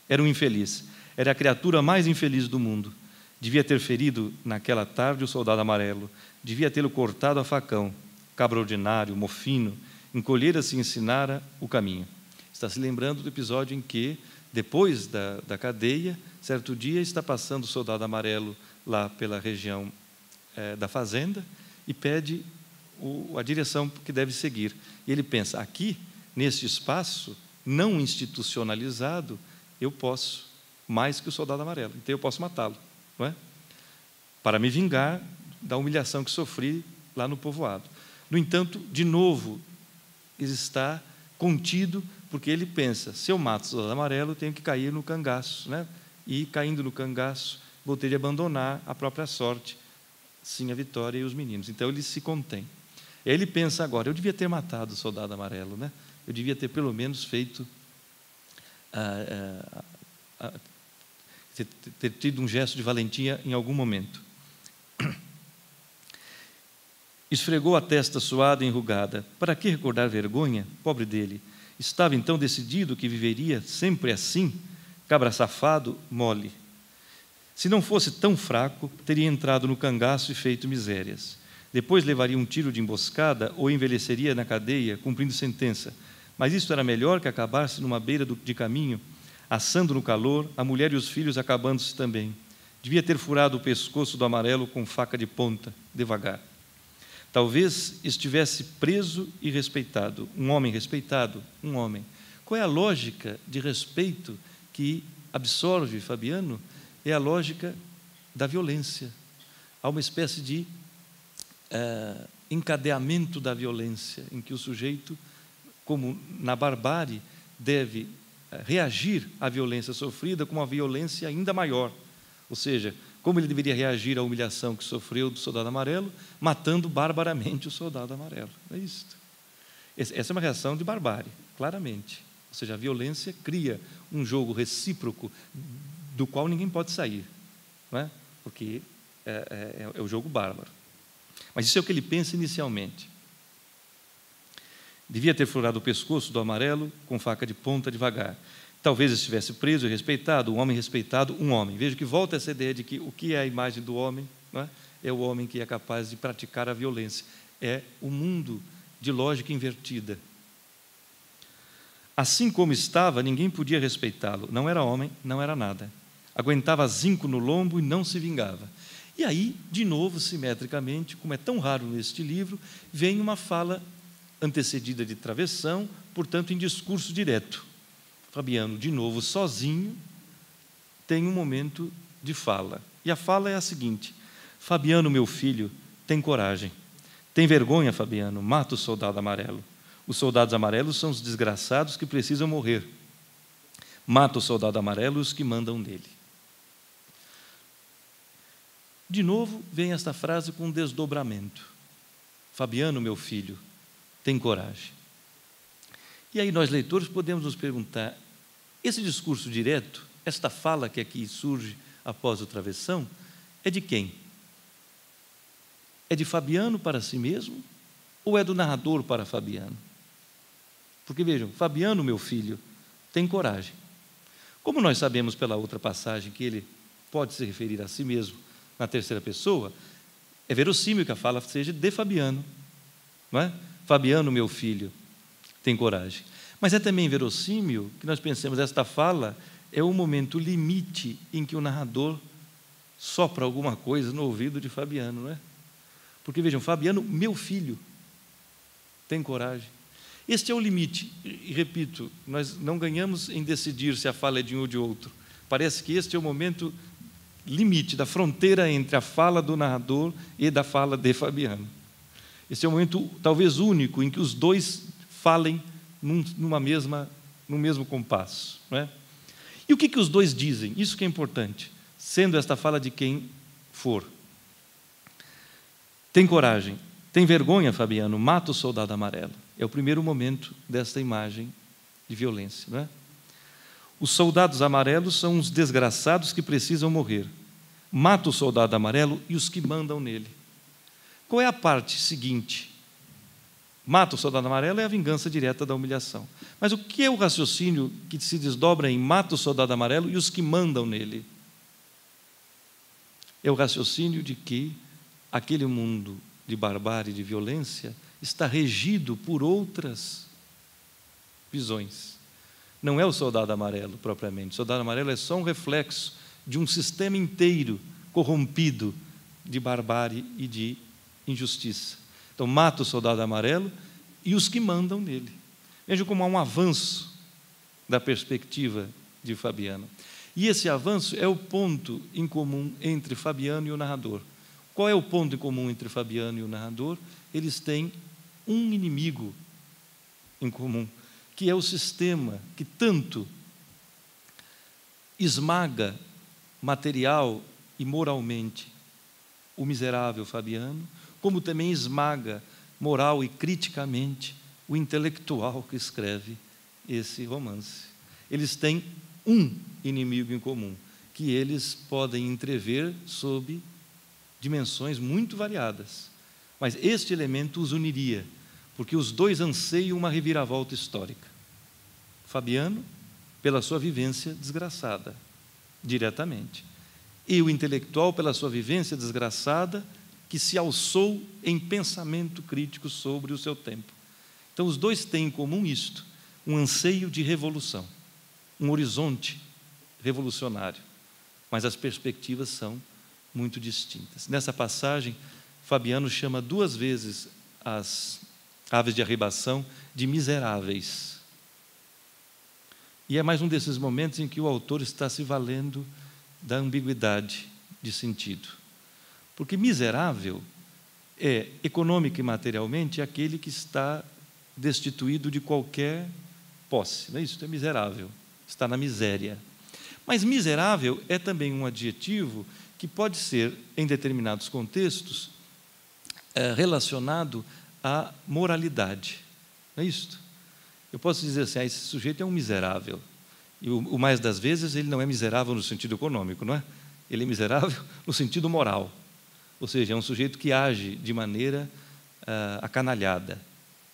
Era um infeliz, era a criatura mais infeliz do mundo. Devia ter ferido naquela tarde o soldado amarelo, devia tê-lo cortado a facão, cabra ordinário, mofino, encolhera-se e ensinara o caminho. Está se lembrando do episódio em que, depois da cadeia, certo dia está passando o soldado amarelo lá pela região da fazenda e pede a direção que deve seguir. E ele pensa, aqui, neste espaço não institucionalizado, eu posso mais que o soldado amarelo, então eu posso matá-lo, não é? Para me vingar da humilhação que sofri lá no povoado. No entanto, de novo, ele está contido, porque ele pensa, se eu mato o soldado amarelo, eu tenho que cair no cangaço, né? E, caindo no cangaço, vou ter de abandonar a própria sorte, Sim a Vitória e os meninos. Então, ele se contém. Ele pensa agora, eu devia ter matado o soldado amarelo, né? Eu devia ter, pelo menos, feito... ter tido um gesto de valentia em algum momento. Esfregou a testa suada e enrugada. Para que recordar vergonha? Pobre dele. Estava então decidido que viveria sempre assim, cabra safado, mole. Se não fosse tão fraco, teria entrado no cangaço e feito misérias. Depois levaria um tiro de emboscada ou envelheceria na cadeia, cumprindo sentença. Mas isso era melhor que acabar-se numa beira de caminho, assando no calor, a mulher e os filhos acabando-se também. Devia ter furado o pescoço do amarelo com faca de ponta, devagar. Talvez estivesse preso e respeitado. Um homem respeitado, um homem. Qual é a lógica de respeito que absorve Fabiano? É a lógica da violência. Há uma espécie de encadeamento da violência, em que o sujeito, como na barbárie, deve reagir à violência sofrida com uma violência ainda maior. Ou seja, como ele deveria reagir à humilhação que sofreu do soldado amarelo, matando barbaramente o soldado amarelo. É isso. Essa é uma reação de barbárie, claramente. Ou seja, a violência cria um jogo recíproco do qual ninguém pode sair, não é? Porque é o jogo bárbaro. Mas isso é o que ele pensa inicialmente. Devia ter furado o pescoço do amarelo com faca de ponta devagar. Talvez estivesse preso e respeitado, um homem respeitado, um homem. Veja que volta essa ideia de que o que é a imagem do homem, não é? É o homem que é capaz de praticar a violência. É o mundo de lógica invertida. Assim como estava, ninguém podia respeitá-lo. Não era homem, não era nada. Aguentava zinco no lombo e não se vingava. E aí, de novo, simetricamente, como é tão raro neste livro, vem uma fala antecedida de travessão, portanto, em discurso direto. Fabiano, de novo, sozinho, tem um momento de fala. E a fala é a seguinte: Fabiano, meu filho, tem coragem. Tem vergonha, Fabiano, mata o soldado amarelo. Os soldados amarelos são os desgraçados que precisam morrer. Mata o soldado amarelo e os que mandam nele. De novo, vem esta frase com um desdobramento. Fabiano, meu filho, tem coragem. E aí nós, leitores, podemos nos perguntar, esse discurso direto, esta fala que aqui surge após a travessão, é de quem? É de Fabiano para si mesmo ou é do narrador para Fabiano? Porque vejam, Fabiano, meu filho, tem coragem. Como nós sabemos pela outra passagem que ele pode se referir a si mesmo na terceira pessoa, é verossímil que a fala seja de Fabiano, não é? Fabiano, meu filho, tem coragem. Mas é também verossímil que nós pensemos, esta fala é o momento limite em que o narrador sopra alguma coisa no ouvido de Fabiano, não é? Porque vejam, Fabiano, meu filho, tem coragem. Este é o limite, e repito, nós não ganhamos em decidir se a fala é de um ou de outro. Parece que este é o momento limite da fronteira entre a fala do narrador e da fala de Fabiano. Esse é o momento talvez único em que os dois falem no mesmo compasso, não é? E o que os dois dizem? Isso que é importante, sendo esta fala de quem for. Tem coragem, tem vergonha, Fabiano, mata o soldado amarelo. É o primeiro momento desta imagem de violência, não é? Os soldados amarelos são os desgraçados que precisam morrer. Mata o soldado amarelo e os que mandam nele. Qual é a parte seguinte? Mata o soldado amarelo é a vingança direta da humilhação. Mas o que é o raciocínio que se desdobra em mata o soldado amarelo e os que mandam nele? É o raciocínio de que aquele mundo de barbárie e de violência está regido por outras visões. Não é o soldado amarelo propriamente. O soldado amarelo é só um reflexo de um sistema inteiro corrompido de barbárie e de injustiça. Então, mata o soldado amarelo e os que mandam nele. Vejam como há um avanço da perspectiva de Fabiano. E esse avanço é o ponto em comum entre Fabiano e o narrador. Qual é o ponto em comum entre Fabiano e o narrador? Eles têm um inimigo em comum, que é o sistema que tanto esmaga material e moralmente o miserável Fabiano, como também esmaga moral e criticamente o intelectual que escreve esse romance. Eles têm um inimigo em comum, que eles podem entrever sob dimensões muito variadas. Mas este elemento os uniria, porque os dois anseiam uma reviravolta histórica. Fabiano, pela sua vivência desgraçada, diretamente. E o intelectual, pela sua vivência desgraçada, que se alçou em pensamento crítico sobre o seu tempo. Então, os dois têm em comum isto, um anseio de revolução, um horizonte revolucionário, mas as perspectivas são muito distintas. Nessa passagem, Fabiano chama 2 vezes as aves de arribação de miseráveis. E é mais um desses momentos em que o autor está se valendo da ambiguidade de sentido. Porque miserável é, econômica e materialmente, aquele que está destituído de qualquer posse. Não é isso? É miserável, está na miséria. Mas miserável é também um adjetivo que pode ser, em determinados contextos, relacionado à moralidade. Não é isso? Eu posso dizer assim, esse sujeito é um miserável. E o mais das vezes ele não é miserável no sentido econômico, não é? Ele é miserável no sentido moral. Ou seja, é um sujeito que age de maneira acanalhada.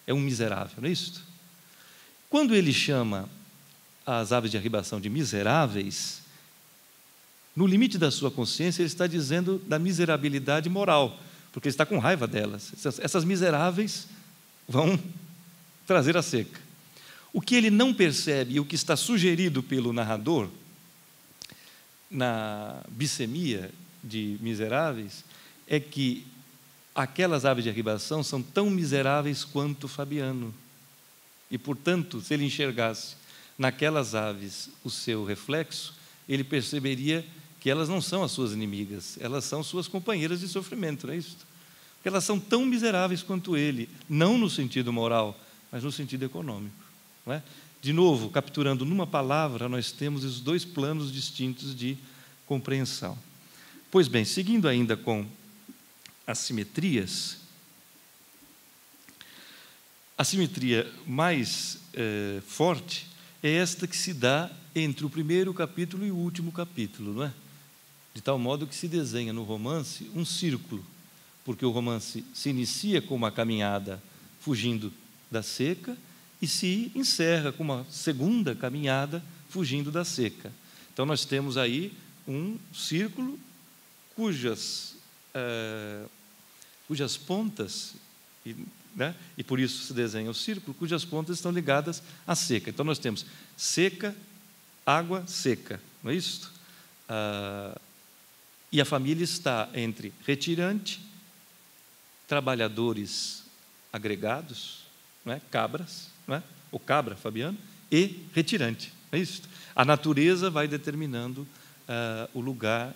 É um miserável, não é isso? Quando ele chama as aves de arribação de miseráveis, no limite da sua consciência, ele está dizendo da miserabilidade moral, porque ele está com raiva delas. Essas miseráveis vão trazer a seca. O que ele não percebe, e o que está sugerido pelo narrador, na bissemia de miseráveis, é que aquelas aves de arribação são tão miseráveis quanto Fabiano. E, portanto, se ele enxergasse naquelas aves o seu reflexo, ele perceberia que elas não são as suas inimigas, elas são suas companheiras de sofrimento, não é isso? Porque elas são tão miseráveis quanto ele, não no sentido moral, mas no sentido econômico. Não é? De novo, capturando numa palavra, nós temos os dois planos distintos de compreensão. Pois bem, seguindo ainda com as simetrias, a simetria mais forte é esta que se dá entre o primeiro capítulo e o último capítulo, não é? De tal modo que se desenha no romance um círculo, porque o romance se inicia com uma caminhada fugindo da seca e se encerra com uma segunda caminhada fugindo da seca. Então, nós temos aí um círculo cujas pontas, e por isso se desenha o círculo, cujas pontas estão ligadas à seca. Então, nós temos seca, água, seca, não é isso? E a família está entre retirante, trabalhadores agregados, não é? Cabras, não é? O cabra, Fabiano, e retirante, não é isso? A natureza vai determinando o lugar,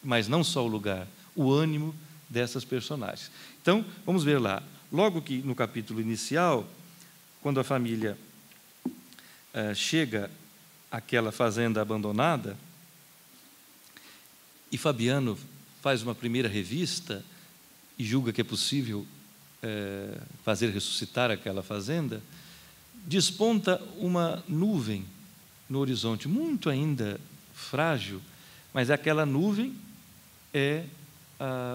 mas não só o lugar, o ânimo dessas personagens. Então, vamos ver lá. Logo que no capítulo inicial, quando a família chega àquela fazenda abandonada, e Fabiano faz uma primeira revista e julga que é possível fazer ressuscitar aquela fazenda, desponta uma nuvem no horizonte, muito ainda frágil, mas aquela nuvem é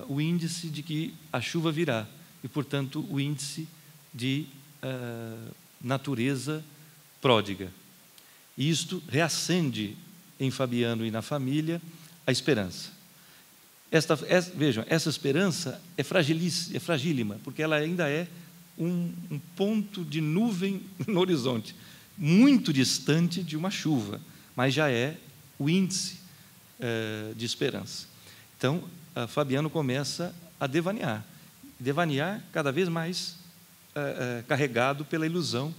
o índice de que a chuva virá, e, portanto, o índice de natureza pródiga. E isto reacende em Fabiano e na família a esperança. Vejam, essa esperança é fragílima, porque ela ainda é um ponto de nuvem no horizonte, muito distante de uma chuva, mas já é o índice de esperança. Então, Fabiano começa a devanear cada vez mais carregado pela ilusão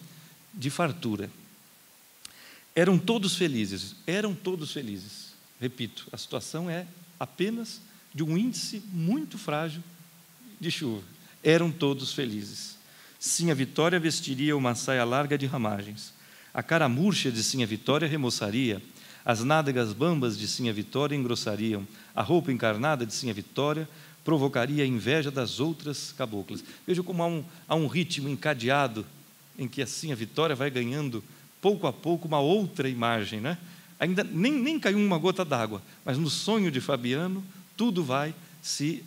de fartura. Eram todos felizes. Repito, a situação é apenas de um índice muito frágil de chuva. Eram todos felizes. Sinha Vitória vestiria uma saia larga de ramagens. A cara murcha de Sinha Vitória remoçaria. As nádegas bambas de Sinha Vitória engrossariam. A roupa encarnada de Sinha Vitória provocaria a inveja das outras caboclas. Veja como há um ritmo encadeado em que a Sinha Vitória vai ganhando, pouco a pouco, uma outra imagem, né? Ainda nem caiu uma gota d'água, mas no sonho de Fabiano, tudo vai se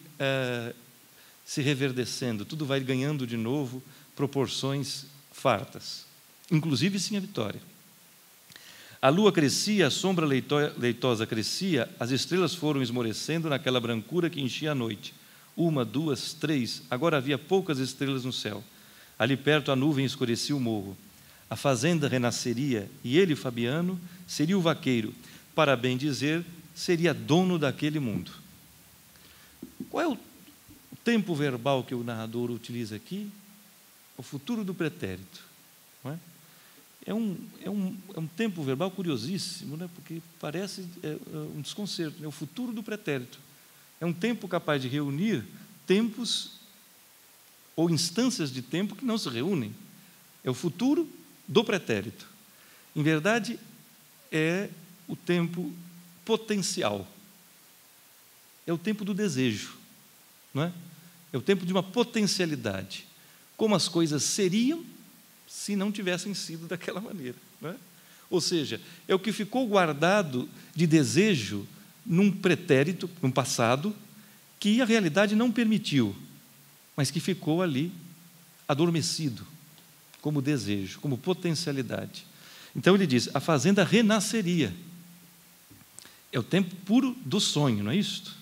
reverdecendo, tudo vai ganhando de novo proporções fartas, inclusive Sinha Vitória. A lua crescia, a sombra leitosa crescia, as estrelas foram esmorecendo naquela brancura que enchia a noite. 1, 2, 3, agora havia poucas estrelas no céu. Ali perto a nuvem escurecia o morro. A fazenda renasceria, e ele, Fabiano, seria o vaqueiro. Para bem dizer, seria dono daquele mundo. Qual é o tempo verbal que o narrador utiliza aqui? O futuro do pretérito. Não é? É um tempo verbal curiosíssimo, né? Porque parece um desconcerto. É o futuro do pretérito. É um tempo capaz de reunir tempos ou instâncias de tempo que não se reúnem. É o futuro do pretérito. Em verdade, é o tempo potencial. É o tempo do desejo, não é? É o tempo de uma potencialidade. Como as coisas seriam se não tivessem sido daquela maneira, não é? Ou seja, é o que ficou guardado de desejo num pretérito, num passado, que a realidade não permitiu, mas que ficou ali adormecido, como desejo, como potencialidade. Então ele diz, a fazenda renasceria. É o tempo puro do sonho, não é isto?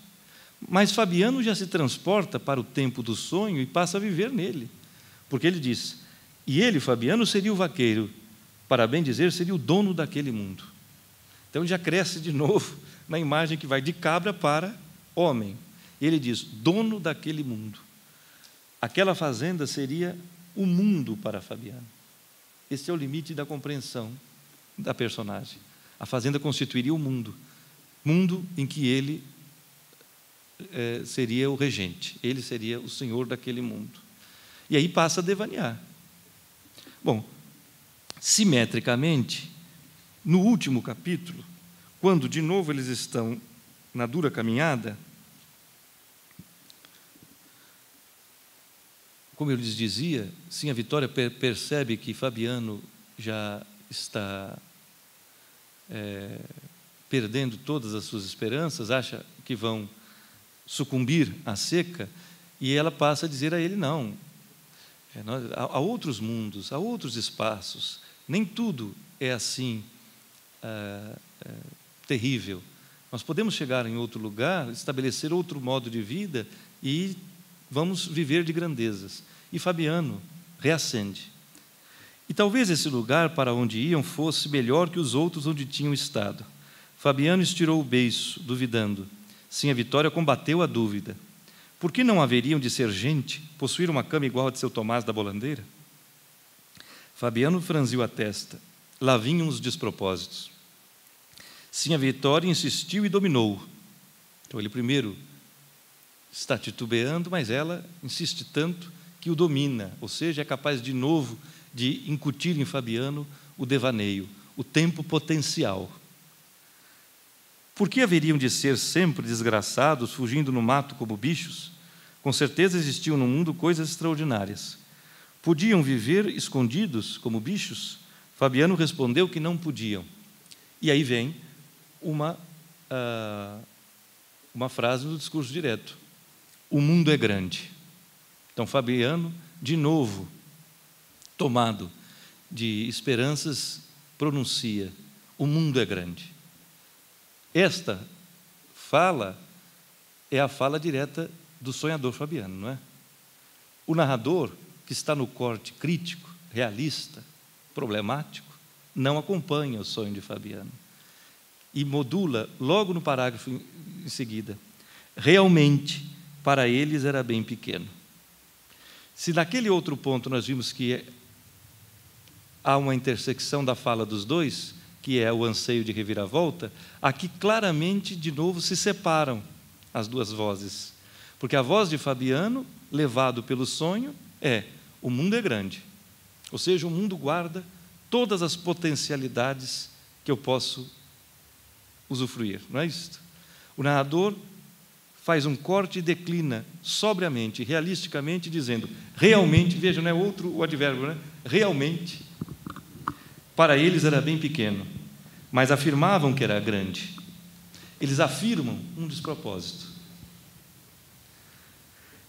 Mas Fabiano já se transporta para o tempo do sonho e passa a viver nele. Porque ele diz, e ele, Fabiano, seria o vaqueiro, para bem dizer, seria o dono daquele mundo. Então ele já cresce de novo na imagem que vai de cabra para homem. E ele diz, dono daquele mundo. Aquela fazenda seria o mundo para Fabiano. Esse é o limite da compreensão da personagem. A fazenda constituiria o mundo em que ele seria o regente, ele seria o senhor daquele mundo. E aí passa a devanear. Bom, simetricamente, no último capítulo, quando de novo eles estão na dura caminhada, como eu lhes dizia, sim, a Vitória percebe que Fabiano já está perdendo todas as suas esperanças, acha que vão sucumbir à seca, e ela passa a dizer a ele, não, há outros mundos, há outros espaços, nem tudo é assim terrível. Nós podemos chegar em outro lugar, estabelecer outro modo de vida e vamos viver de grandezas. E Fabiano reacende. E talvez esse lugar para onde iam fosse melhor que os outros onde tinham estado. Fabiano estirou o beiço, duvidando. Sim, a Vitória combateu a dúvida. Por que não haveriam de ser gente, possuir uma cama igual a de seu Tomás da Bolandeira? Fabiano franziu a testa. Lá vinham os despropósitos. Sim, a Vitória insistiu e dominou. Então ele primeiro está titubeando, mas ela insiste tanto que o domina, ou seja, é capaz de novo de incutir em Fabiano o devaneio, o tempo potencial. Por que haveriam de ser sempre desgraçados, fugindo no mato como bichos? Com certeza existiam no mundo coisas extraordinárias. Podiam viver escondidos como bichos? Fabiano respondeu que não podiam. E aí vem uma frase no discurso direto. O mundo é grande. Então, Fabiano, de novo, tomado de esperanças, pronuncia, o mundo é grande. Esta fala é a fala direta do sonhador Fabiano, não é? O narrador, que está no corte crítico, realista, problemático, não acompanha o sonho de Fabiano. E modula, logo no parágrafo em seguida, realmente, para eles era bem pequeno. Se naquele outro ponto nós vimos que há uma intersecção da fala dos dois, que é o anseio de reviravolta, aqui claramente, de novo, se separam as duas vozes. Porque a voz de Fabiano, levado pelo sonho, o mundo é grande. Ou seja, o mundo guarda todas as potencialidades que eu posso usufruir, não é isso? O narrador faz um corte e declina sobriamente, realisticamente, dizendo, realmente, veja, não é outro o advérbio, né? Realmente, para eles era bem pequeno, mas afirmavam que era grande. Eles afirmam um despropósito.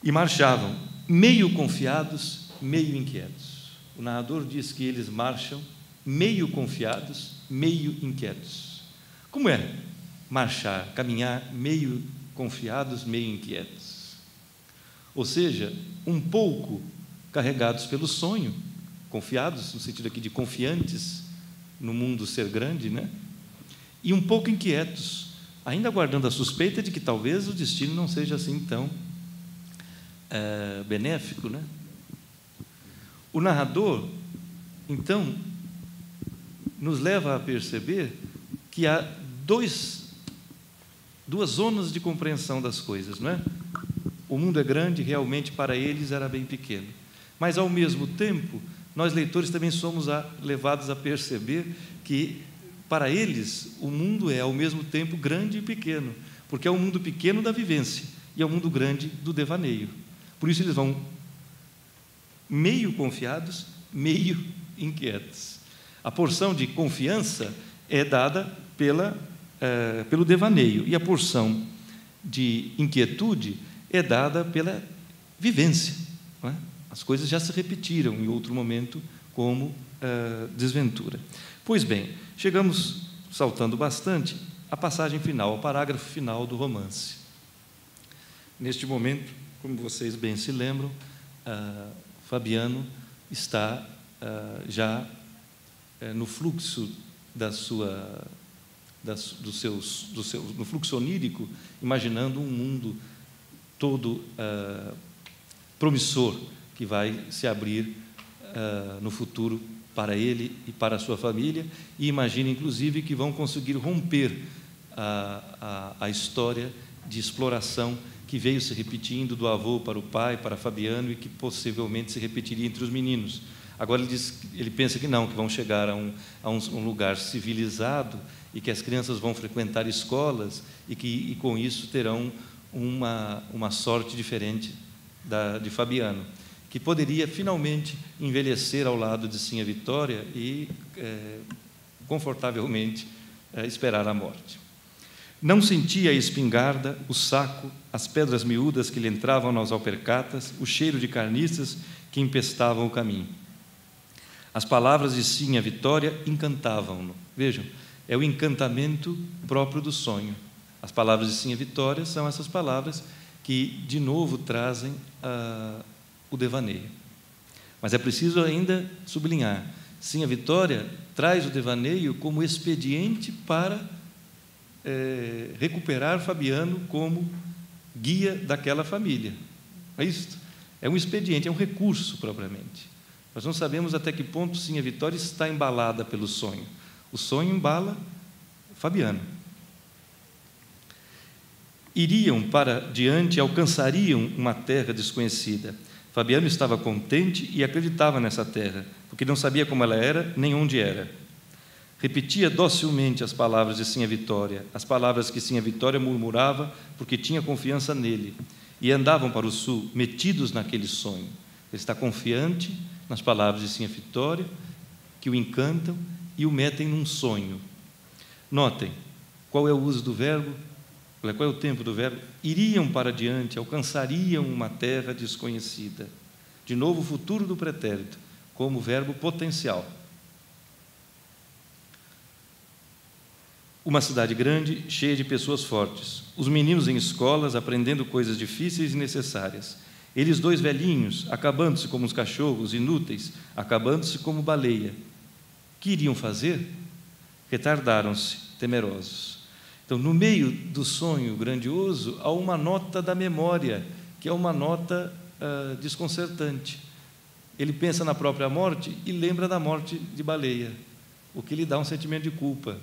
E marchavam, meio confiados, meio inquietos. O narrador diz que eles marcham meio confiados, meio inquietos. Como é marchar, caminhar meio confiados, meio inquietos? Ou seja, um pouco carregados pelo sonho, confiados, no sentido aqui de confiantes no mundo ser grande, né? E um pouco inquietos, ainda guardando a suspeita de que talvez o destino não seja assim tão benéfico, né? O narrador, então, nos leva a perceber que há duas zonas de compreensão das coisas, não é? o mundo é grande, realmente para eles era bem pequeno. Mas, ao mesmo tempo, nós leitores também somos levados a perceber que, para eles, o mundo é, ao mesmo tempo, grande e pequeno, porque é um mundo pequeno da vivência e é um mundo grande do devaneio. Por isso, eles vão meio confiados, meio inquietos. A porção de confiança é dada pelo devaneio, e a porção de inquietude é dada pela vivência, não é? As coisas já se repetiram em outro momento como desventura. Pois bem, chegamos, saltando bastante, à passagem final, ao parágrafo final do romance. Neste momento, como vocês bem se lembram, Fabiano está já no fluxo no fluxo onírico, imaginando um mundo todo promissor que vai se abrir no futuro para ele e para a sua família, e imagina, inclusive, que vão conseguir romper a história de exploração que veio se repetindo do avô para o pai, para Fabiano, e que possivelmente se repetiria entre os meninos. Agora ele pensa que não, que vão chegar a um lugar civilizado e que as crianças vão frequentar escolas e com isso terão uma sorte diferente de Fabiano, que poderia finalmente envelhecer ao lado de Sinha Vitória e confortavelmente esperar a morte. Não sentia a espingarda, o saco, as pedras miúdas que lhe entravam nas alpercatas, o cheiro de carniças que empestavam o caminho. As palavras de Sinha Vitória encantavam-no. Vejam, é o encantamento próprio do sonho. As palavras de Sinha Vitória são essas palavras que, de novo, trazem o devaneio. Mas é preciso ainda sublinhar, Sinha Vitória traz o devaneio como expediente para recuperar Fabiano como guia daquela família. É isso? É um expediente, é um recurso propriamente. Nós não sabemos até que ponto Sinha Vitória está embalada pelo sonho. O sonho embala Fabiano. Iriam para diante, alcançariam uma terra desconhecida. Fabiano estava contente e acreditava nessa terra, porque não sabia como ela era, nem onde era. Repetia docilmente as palavras de Sinha Vitória, as palavras que Sinha Vitória murmurava, porque tinha confiança nele. E andavam para o sul, metidos naquele sonho. Ele está confiante nas palavras de Sinha Vitória, que o encantam e o metem num sonho. Notem, qual é o uso do verbo? Qual é o tempo do verbo? Iriam para diante, alcançariam uma terra desconhecida. De novo, o futuro do pretérito, como verbo potencial. Uma cidade grande, cheia de pessoas fortes. Os meninos em escolas, aprendendo coisas difíceis e necessárias. Eles dois velhinhos, acabando-se como os cachorros, inúteis, acabando-se como baleia. Que iriam fazer? Retardaram-se, temerosos. Então, no meio do sonho grandioso, há uma nota da memória, que é uma nota desconcertante. Ele pensa na própria morte e lembra da morte de Baleia, o que lhe dá um sentimento de culpa,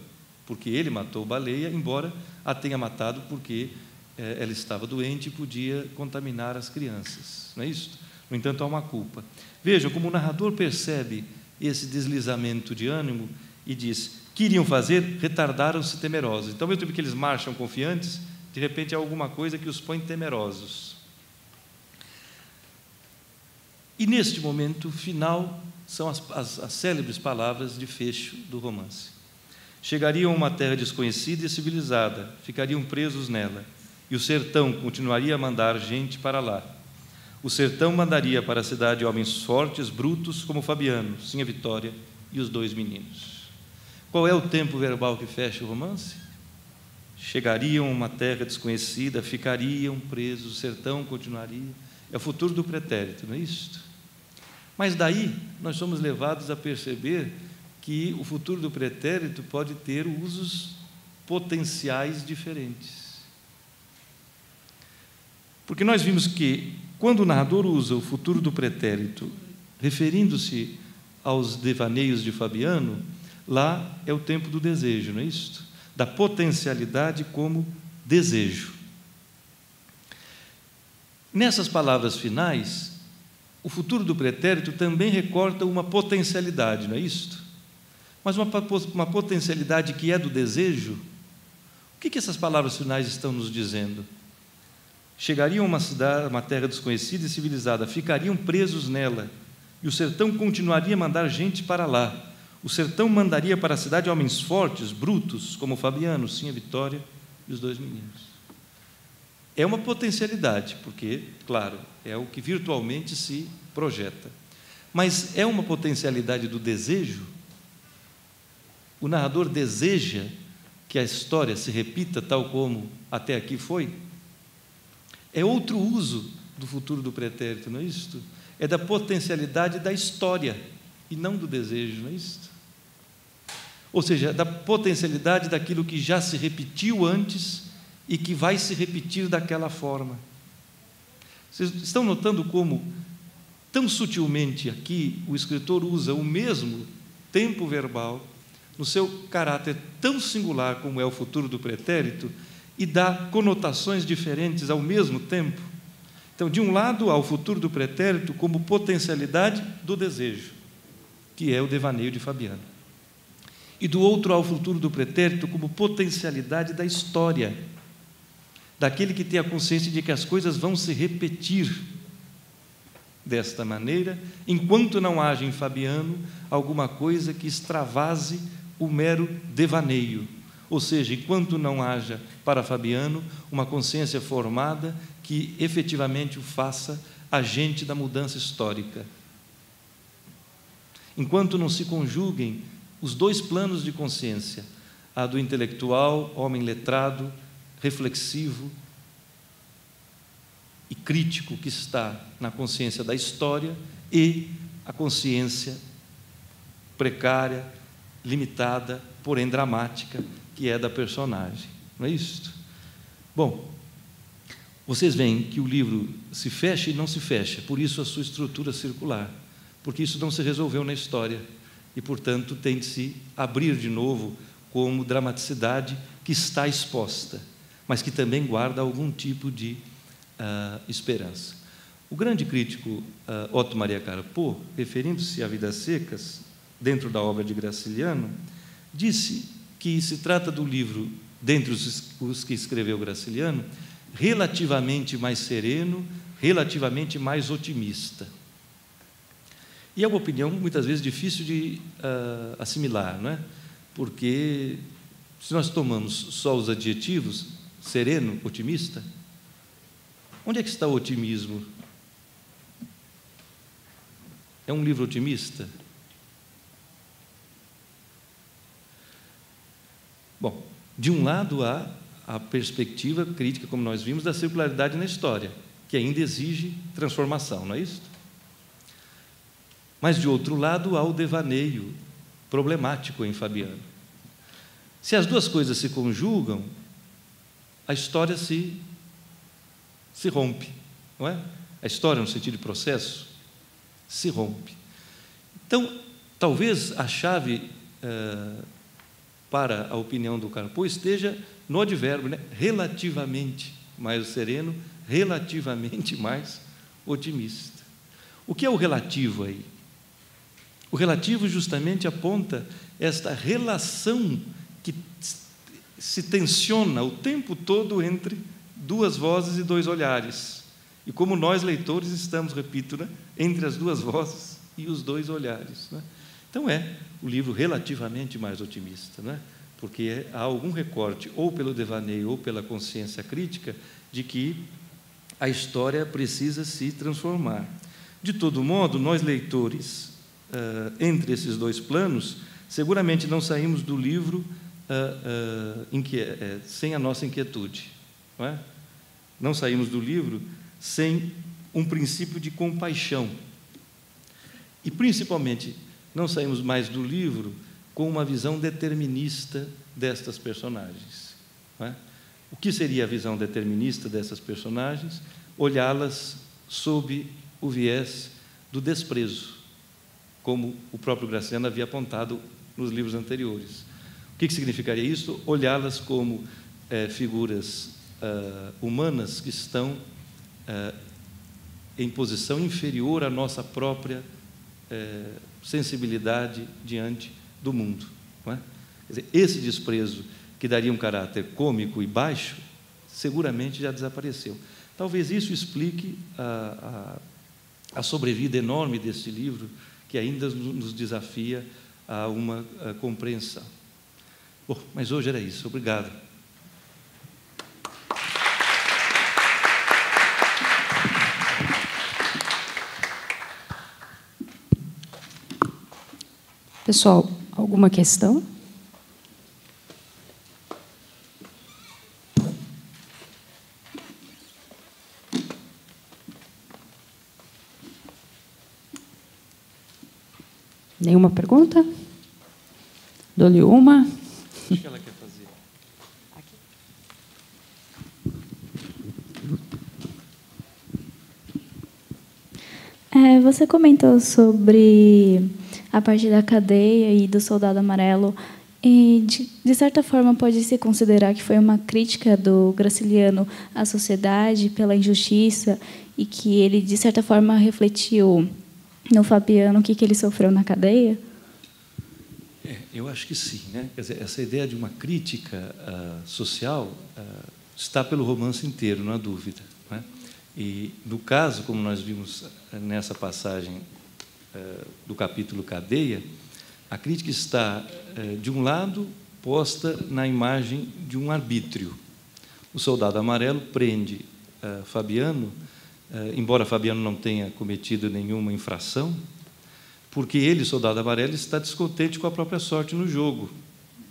porque ele matou Baleia, embora a tenha matado porque ela estava doente e podia contaminar as crianças. Não é isso? No entanto, há uma culpa. Vejam como o narrador percebe esse deslizamento de ânimo e diz: que iriam fazer? Retardaram-se temerosos. Então, mesmo que eles marcham confiantes, de repente há alguma coisa que os põe temerosos. E neste momento final são as célebres palavras de fecho do romance. Chegariam a uma terra desconhecida e civilizada, ficariam presos nela, e o sertão continuaria a mandar gente para lá. O sertão mandaria para a cidade homens fortes, brutos, como Fabiano, Sinha Vitória e os dois meninos. Qual é o tempo verbal que fecha o romance? Chegariam a uma terra desconhecida, ficariam presos, o sertão continuaria. É o futuro do pretérito, não é isso? Mas daí nós somos levados a perceber que o futuro do pretérito pode ter usos potenciais diferentes. Porque nós vimos que, quando o narrador usa o futuro do pretérito, referindo-se aos devaneios de Fabiano, lá é o tempo do desejo, não é isso? Da potencialidade como desejo. Nessas palavras finais, o futuro do pretérito também recorta uma potencialidade, não é isto? Mas uma potencialidade que é do desejo. O que essas palavras finais estão nos dizendo? Chegariam a uma cidade, uma terra desconhecida e civilizada, ficariam presos nela, e o sertão continuaria a mandar gente para lá. O sertão mandaria para a cidade homens fortes, brutos, como Fabiano, sim, a Vitória e os dois meninos. É uma potencialidade, porque, claro, é o que virtualmente se projeta. Mas é uma potencialidade do desejo? O narrador deseja que a história se repita tal como até aqui foi? É outro uso do futuro do pretérito, não é isto? É da potencialidade da história e não do desejo, não é isto? Ou seja, da potencialidade daquilo que já se repetiu antes e que vai se repetir daquela forma. Vocês estão notando como, tão sutilmente aqui, o escritor usa o mesmo tempo verbal, no seu caráter tão singular como é o futuro do pretérito, e dá conotações diferentes ao mesmo tempo? Então, de um lado, há o futuro do pretérito como potencialidade do desejo, que é o devaneio de Fabiano. E do outro, há o futuro do pretérito como potencialidade da história, daquele que tem a consciência de que as coisas vão se repetir desta maneira, enquanto não haja em Fabiano alguma coisa que extravase o mero devaneio. Ou seja, enquanto não haja para Fabiano uma consciência formada que efetivamente o faça agente da mudança histórica. Enquanto não se conjuguem os dois planos de consciência, a do intelectual, homem letrado, reflexivo e crítico que está na consciência da história, e a consciência precária, limitada, porém dramática, que é da personagem. Não é isto? Bom, vocês veem que o livro se fecha e não se fecha, por isso a sua estrutura circular, porque isso não se resolveu na história e, portanto, tem de se abrir de novo como dramaticidade que está exposta, mas que também guarda algum tipo de esperança. O grande crítico Otto Maria Carpo, referindo-se a Vidas Secas, dentro da obra de Graciliano, disse que se trata do livro, dentre os que escreveu Graciliano, relativamente mais sereno, relativamente mais otimista. E é uma opinião, muitas vezes, difícil de assimilar, não é? Porque, se nós tomamos só os adjetivos, sereno, otimista, onde é que está o otimismo? É um livro otimista? Bom, de um lado há a perspectiva crítica, como nós vimos, da circularidade na história, que ainda exige transformação, não é isso? Mas, de outro lado, há o devaneio problemático em Fabiano. Se as duas coisas se conjugam, a história se rompe, não é? A história, no sentido de processo, se rompe. Então, talvez a chave para a opinião do Carpo esteja no advérbio, né? Relativamente mais sereno, relativamente mais otimista. O que é o relativo aí? O relativo justamente aponta esta relação que se tensiona o tempo todo entre duas vozes e dois olhares. E como nós, leitores, estamos, repito, né, entre as duas vozes e os dois olhares, né? Então, é o livro relativamente mais otimista, né? Porque há algum recorte, ou pelo devaneio, ou pela consciência crítica, de que a história precisa se transformar. De todo modo, nós, leitores, entre esses dois planos, seguramente não saímos do livro sem a nossa inquietude, não é? Não saímos do livro sem um princípio de compaixão. E, principalmente, não saímos mais do livro com uma visão determinista destas personagens, não é? O que seria a visão determinista dessas personagens? Olhá-las sob o viés do desprezo, como o próprio Graciliano havia apontado nos livros anteriores. O que significaria isso? Olhá-las como figuras humanas que estão em posição inferior à nossa própria sensibilidade diante do mundo, não é? Quer dizer, esse desprezo que daria um caráter cômico e baixo, seguramente já desapareceu. Talvez isso explique a sobrevida enorme desse livro, que ainda nos desafia a uma compreensão. Bom, mas hoje era isso. Obrigado. Pessoal, alguma questão? Nenhuma pergunta? Dou-lhe uma. O que ela quer fazer? Você comentou sobre a parte da cadeia e do Soldado Amarelo, e, de certa forma, pode-se considerar que foi uma crítica do Graciliano à sociedade pela injustiça e que ele, de certa forma, refletiu no Fabiano o que ele sofreu na cadeia? Eu acho que sim, né? Quer dizer, essa ideia de uma crítica social está pelo romance inteiro, não há dúvida, né? E, no caso, como nós vimos nessa passagem do capítulo Cadeia, a crítica está, de um lado, posta na imagem de um arbítrio. O Soldado Amarelo prende Fabiano, embora Fabiano não tenha cometido nenhuma infração, porque ele, Soldado Amarelo, está descontente com a própria sorte no jogo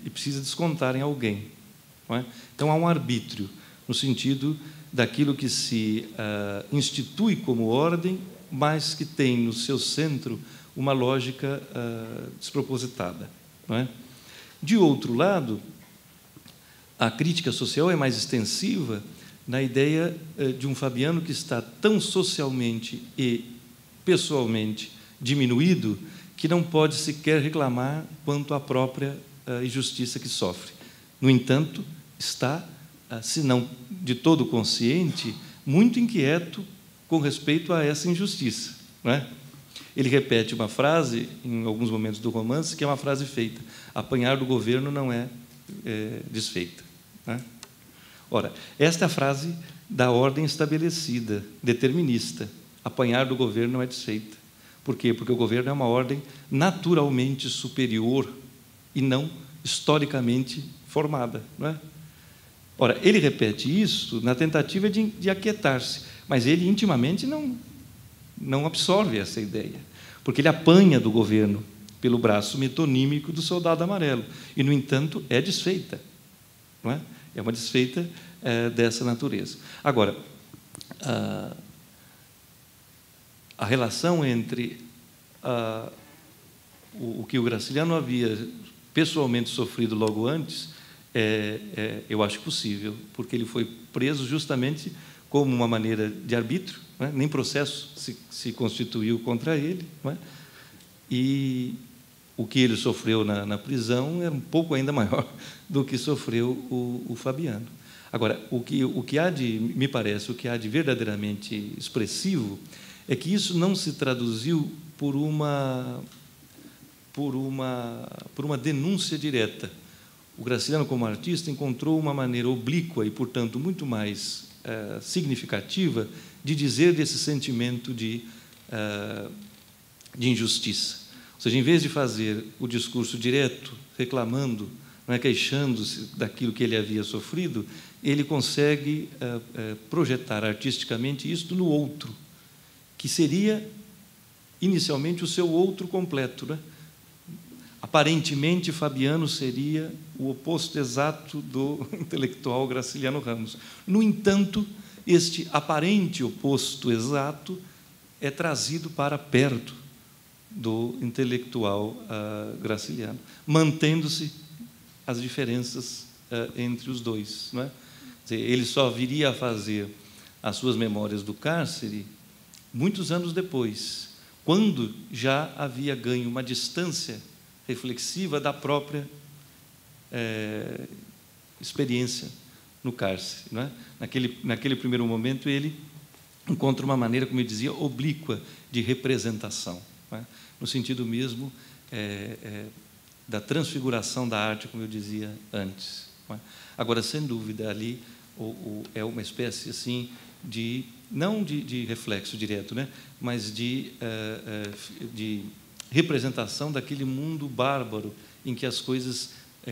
e precisa descontar em alguém, não é? Então, há um arbítrio, no sentido daquilo que se institui como ordem, mas que tem no seu centro uma lógica despropositada, não é? De outro lado, a crítica social é mais extensiva na ideia de um Fabiano que está tão socialmente e pessoalmente diminuído que não pode sequer reclamar quanto à própria injustiça que sofre. No entanto, está, se não de todo consciente, muito inquieto com respeito a essa injustiça, não é? Ele repete uma frase, em alguns momentos do romance, que é uma frase feita: apanhar do governo não é desfeita, não é? Ora, esta é a frase da ordem estabelecida, determinista. Apanhar do governo não é desfeita. Por quê? Porque o governo é uma ordem naturalmente superior e não historicamente formada, não é? Ora, ele repete isso na tentativa de aquietar-se, mas ele intimamente não absorve essa ideia, porque ele apanha do governo pelo braço metonímico do Soldado Amarelo, e, no entanto, é desfeita, não é? É uma desfeita dessa natureza. Agora, a relação entre o que o Graciliano havia pessoalmente sofrido logo antes, eu acho possível, porque ele foi preso justamente como uma maneira de arbítrio, não é? Nem processo se constituiu contra ele, não é? E o que ele sofreu na prisão era um pouco ainda maior do que sofreu o Fabiano. Agora, o que há de, me parece, o que há de verdadeiramente expressivo é que isso não se traduziu por uma denúncia direta. O Graciliano, como artista, encontrou uma maneira oblíqua e, portanto, muito mais significativa de dizer desse sentimento de injustiça. Ou seja, em vez de fazer o discurso direto, reclamando, não é, queixando-se daquilo que ele havia sofrido, ele consegue projetar artisticamente isto no outro, que seria, inicialmente, o seu outro completo, né? Aparentemente, Fabiano seria o oposto exato do intelectual Graciliano Ramos. No entanto, este aparente oposto exato é trazido para perto do intelectual Graciliano, mantendo-se as diferenças entre os dois, não é? Quer dizer, ele só viria a fazer as suas memórias do cárcere muitos anos depois, quando já havia ganho uma distância reflexiva da própria experiência no cárcere, não é? Naquele primeiro momento, ele encontra uma maneira, como eu dizia, oblíqua de representação, né? No sentido mesmo da transfiguração da arte, como eu dizia antes, né? Agora, sem dúvida, ali é uma espécie assim não de reflexo direto, né? Mas de representação daquele mundo bárbaro em que as coisas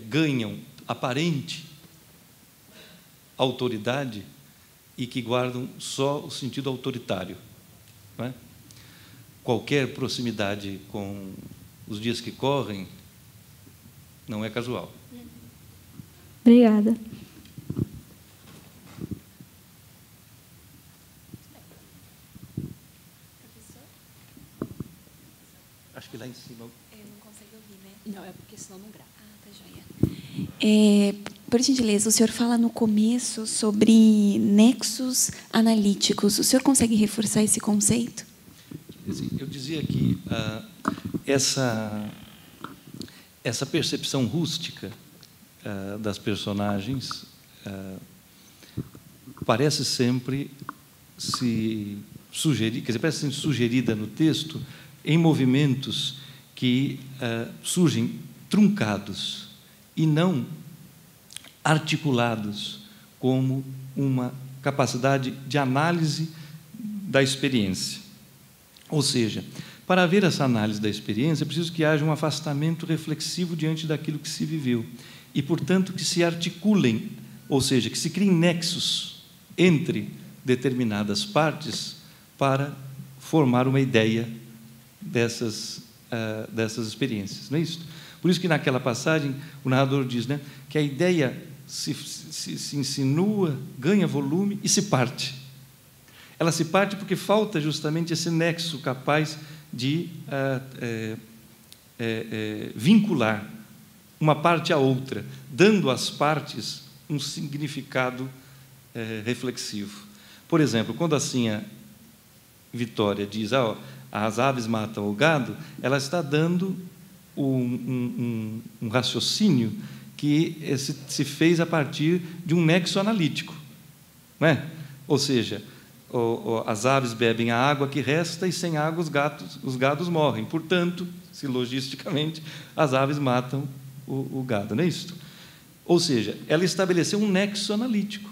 ganham aparente autoridade e que guardam só o sentido autoritário, não é? Qualquer proximidade com os dias que correm não é casual. Obrigada. Acho que lá em cima... não consegue ouvir, né? Não, é porque senão não grava. Ah, tá joia. Por gentileza, o senhor fala no começo sobre nexos analíticos. O senhor consegue reforçar esse conceito? Eu dizia que essa percepção rústica das personagens parece sempre se sugerir, quer dizer, parece sempre sugerida no texto em movimentos que surgem truncados e não articulados como uma capacidade de análise da experiência. Ou seja, para haver essa análise da experiência, é preciso que haja um afastamento reflexivo diante daquilo que se viveu e, portanto, que se articulem, ou seja, que se criem nexos entre determinadas partes para formar uma ideia dessas experiências. Não é isso? Por isso que, naquela passagem, o narrador diz, né, que a ideia se insinua, ganha volume e se parte. Ela se parte porque falta justamente esse nexo capaz de vincular uma parte à outra, dando às partes um significado reflexivo. Por exemplo, quando assim a Vitória diz, as aves matam o gado, ela está dando um raciocínio que se fez a partir de um nexo analítico, não é? Ou seja, as aves bebem a água que resta e sem água os gados morrem. Portanto, se logisticamente, as aves matam o gado, não é isso? Ou seja, ela estabeleceu um nexo analítico.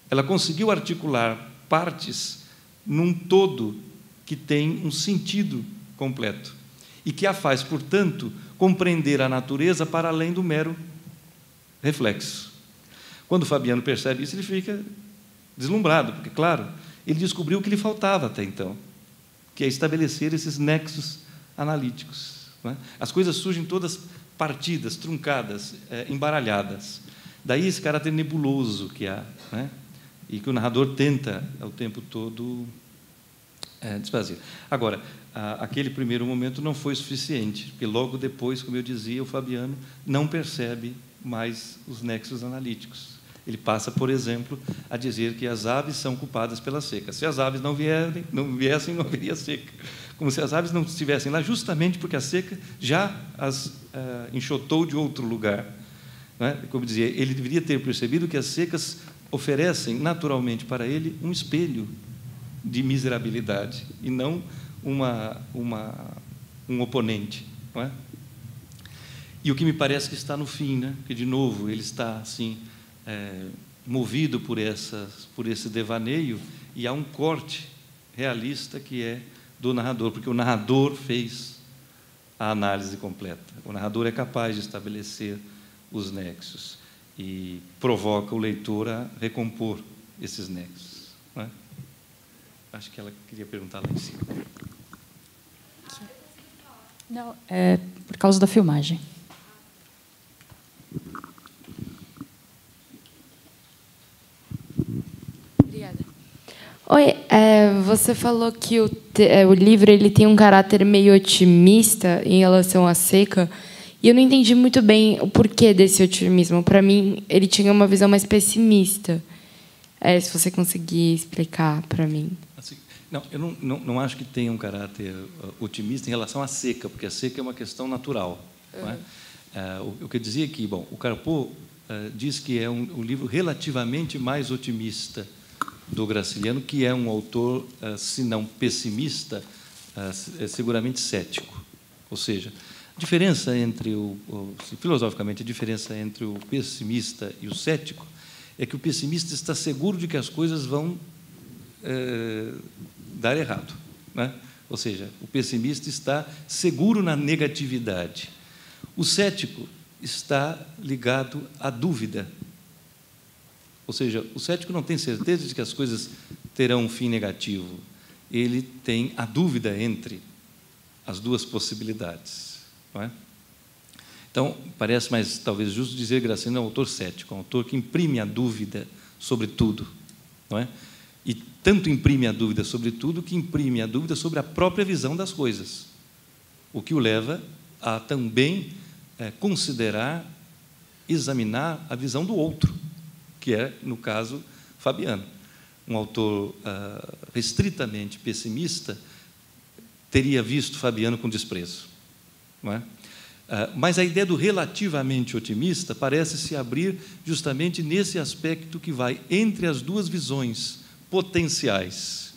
Ela conseguiu articular partes num todo que tem um sentido completo e que a faz, portanto, compreender a natureza para além do mero reflexo. Quando o Fabiano percebe isso, ele fica deslumbrado, porque, claro, ele descobriu o que lhe faltava até então, que é estabelecer esses nexos analíticos, não é? As coisas surgem todas partidas, truncadas, embaralhadas. Daí esse caráter nebuloso que há, não é? E que o narrador tenta, ao tempo todo, desfazer. Agora, aquele primeiro momento não foi suficiente, porque logo depois, como eu dizia, o Fabiano não percebe mais os nexos analíticos. Ele passa, por exemplo, a dizer que as aves são culpadas pela seca. Se as aves não viessem, não haveria seca. Como se as aves não estivessem lá justamente porque a seca já as enxotou de outro lugar. Não é? Como dizia, ele deveria ter percebido que as secas oferecem naturalmente para ele um espelho de miserabilidade e não um oponente. Não é? E o que me parece que está no fim, né? Que, de novo, ele está assim, movido por esse devaneio, e há um corte realista que é do narrador, porque o narrador fez a análise completa. O narrador é capaz de estabelecer os nexos e provoca o leitor a recompor esses nexos. Não é? Acho que ela queria perguntar lá em cima. Não, é por causa da filmagem. Obrigada. Oi, você falou que o livro ele tem um caráter meio otimista em relação à seca, e eu não entendi muito bem o porquê desse otimismo. Para mim, ele tinha uma visão mais pessimista. Se você conseguir explicar para mim. Assim, não, eu não acho que tenha um caráter otimista em relação à seca, porque a seca é uma questão natural. Não é? O que eu dizia aqui, o Carpo diz que é um livro relativamente mais otimista do Graciliano, que é um autor, se não pessimista, seguramente cético. Ou seja, a diferença entre filosoficamente, a diferença entre o pessimista e o cético é que o pessimista está seguro de que as coisas vão dar errado, né? Ou seja, o pessimista está seguro na negatividade. O cético está ligado à dúvida. Ou seja, o cético não tem certeza de que as coisas terão um fim negativo. Ele tem a dúvida entre as duas possibilidades, não é? Então, parece mais, talvez, justo dizer que Graciliano é um autor cético, um autor que imprime a dúvida sobre tudo, não é? E tanto imprime a dúvida sobre tudo, que imprime a dúvida sobre a própria visão das coisas, o que o leva a também considerar, examinar a visão do outro, que é, no caso, Fabiano. Um autor restritamente pessimista teria visto Fabiano com desprezo, não é? Mas a ideia do relativamente otimista parece se abrir justamente nesse aspecto que vai entre as duas visões potenciais.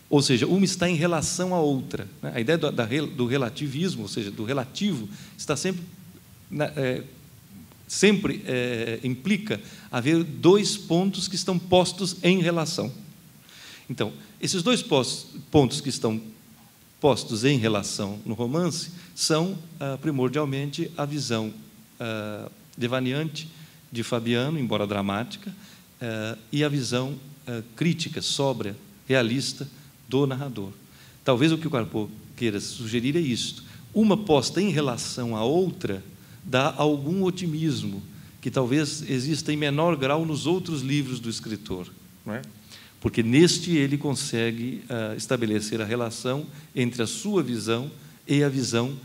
Ou seja, uma está em relação à outra, né? A ideia do relativismo, ou seja, do relativo, está sempre implica haver dois pontos que estão postos em relação. Então, esses dois pontos que estão postos em relação no romance são, primordialmente, a visão devaneante de Fabiano, embora dramática, e a visão crítica, sóbria, realista do narrador. Talvez o que o Carpo queira sugerir é isto. Uma posta em relação à outra dá algum otimismo, que talvez exista em menor grau nos outros livros do escritor, não é? Porque neste ele consegue estabelecer a relação entre a sua visão e a visão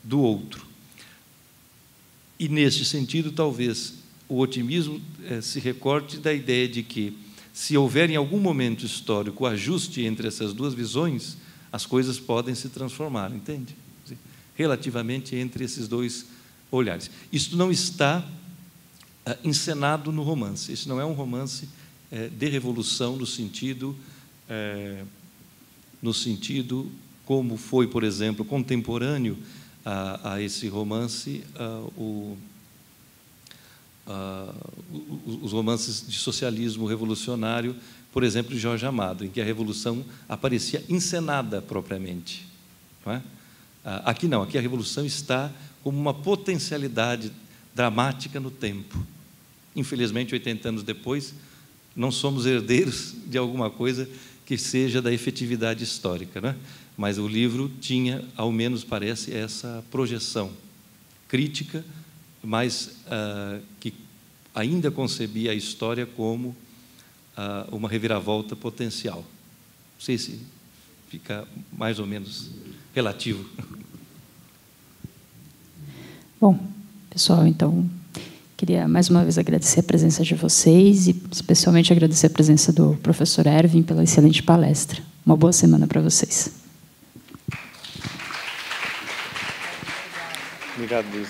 do outro. E, neste sentido, talvez o otimismo se recorte da ideia de que, se houver em algum momento histórico o ajuste entre essas duas visões, as coisas podem se transformar, entende? Relativamente entre esses dois olhares. Isso não está encenado no romance. Isso não é um romance de revolução no sentido como foi, por exemplo, contemporâneo a esse romance, os romances de socialismo revolucionário, por exemplo, de Jorge Amado, em que a revolução aparecia encenada propriamente, não é? Aqui não, aqui a revolução está como uma potencialidade dramática no tempo. Infelizmente, 80 anos depois, não somos herdeiros de alguma coisa que seja da efetividade histórica, né? Mas o livro tinha, ao menos parece, essa projeção crítica, mas que ainda concebia a história como uma reviravolta potencial. Não sei se fica mais ou menos relativo. Bom, pessoal, então, queria mais uma vez agradecer a presença de vocês e especialmente agradecer a presença do professor Erwin pela excelente palestra. Uma boa semana para vocês. Obrigado, Luiz.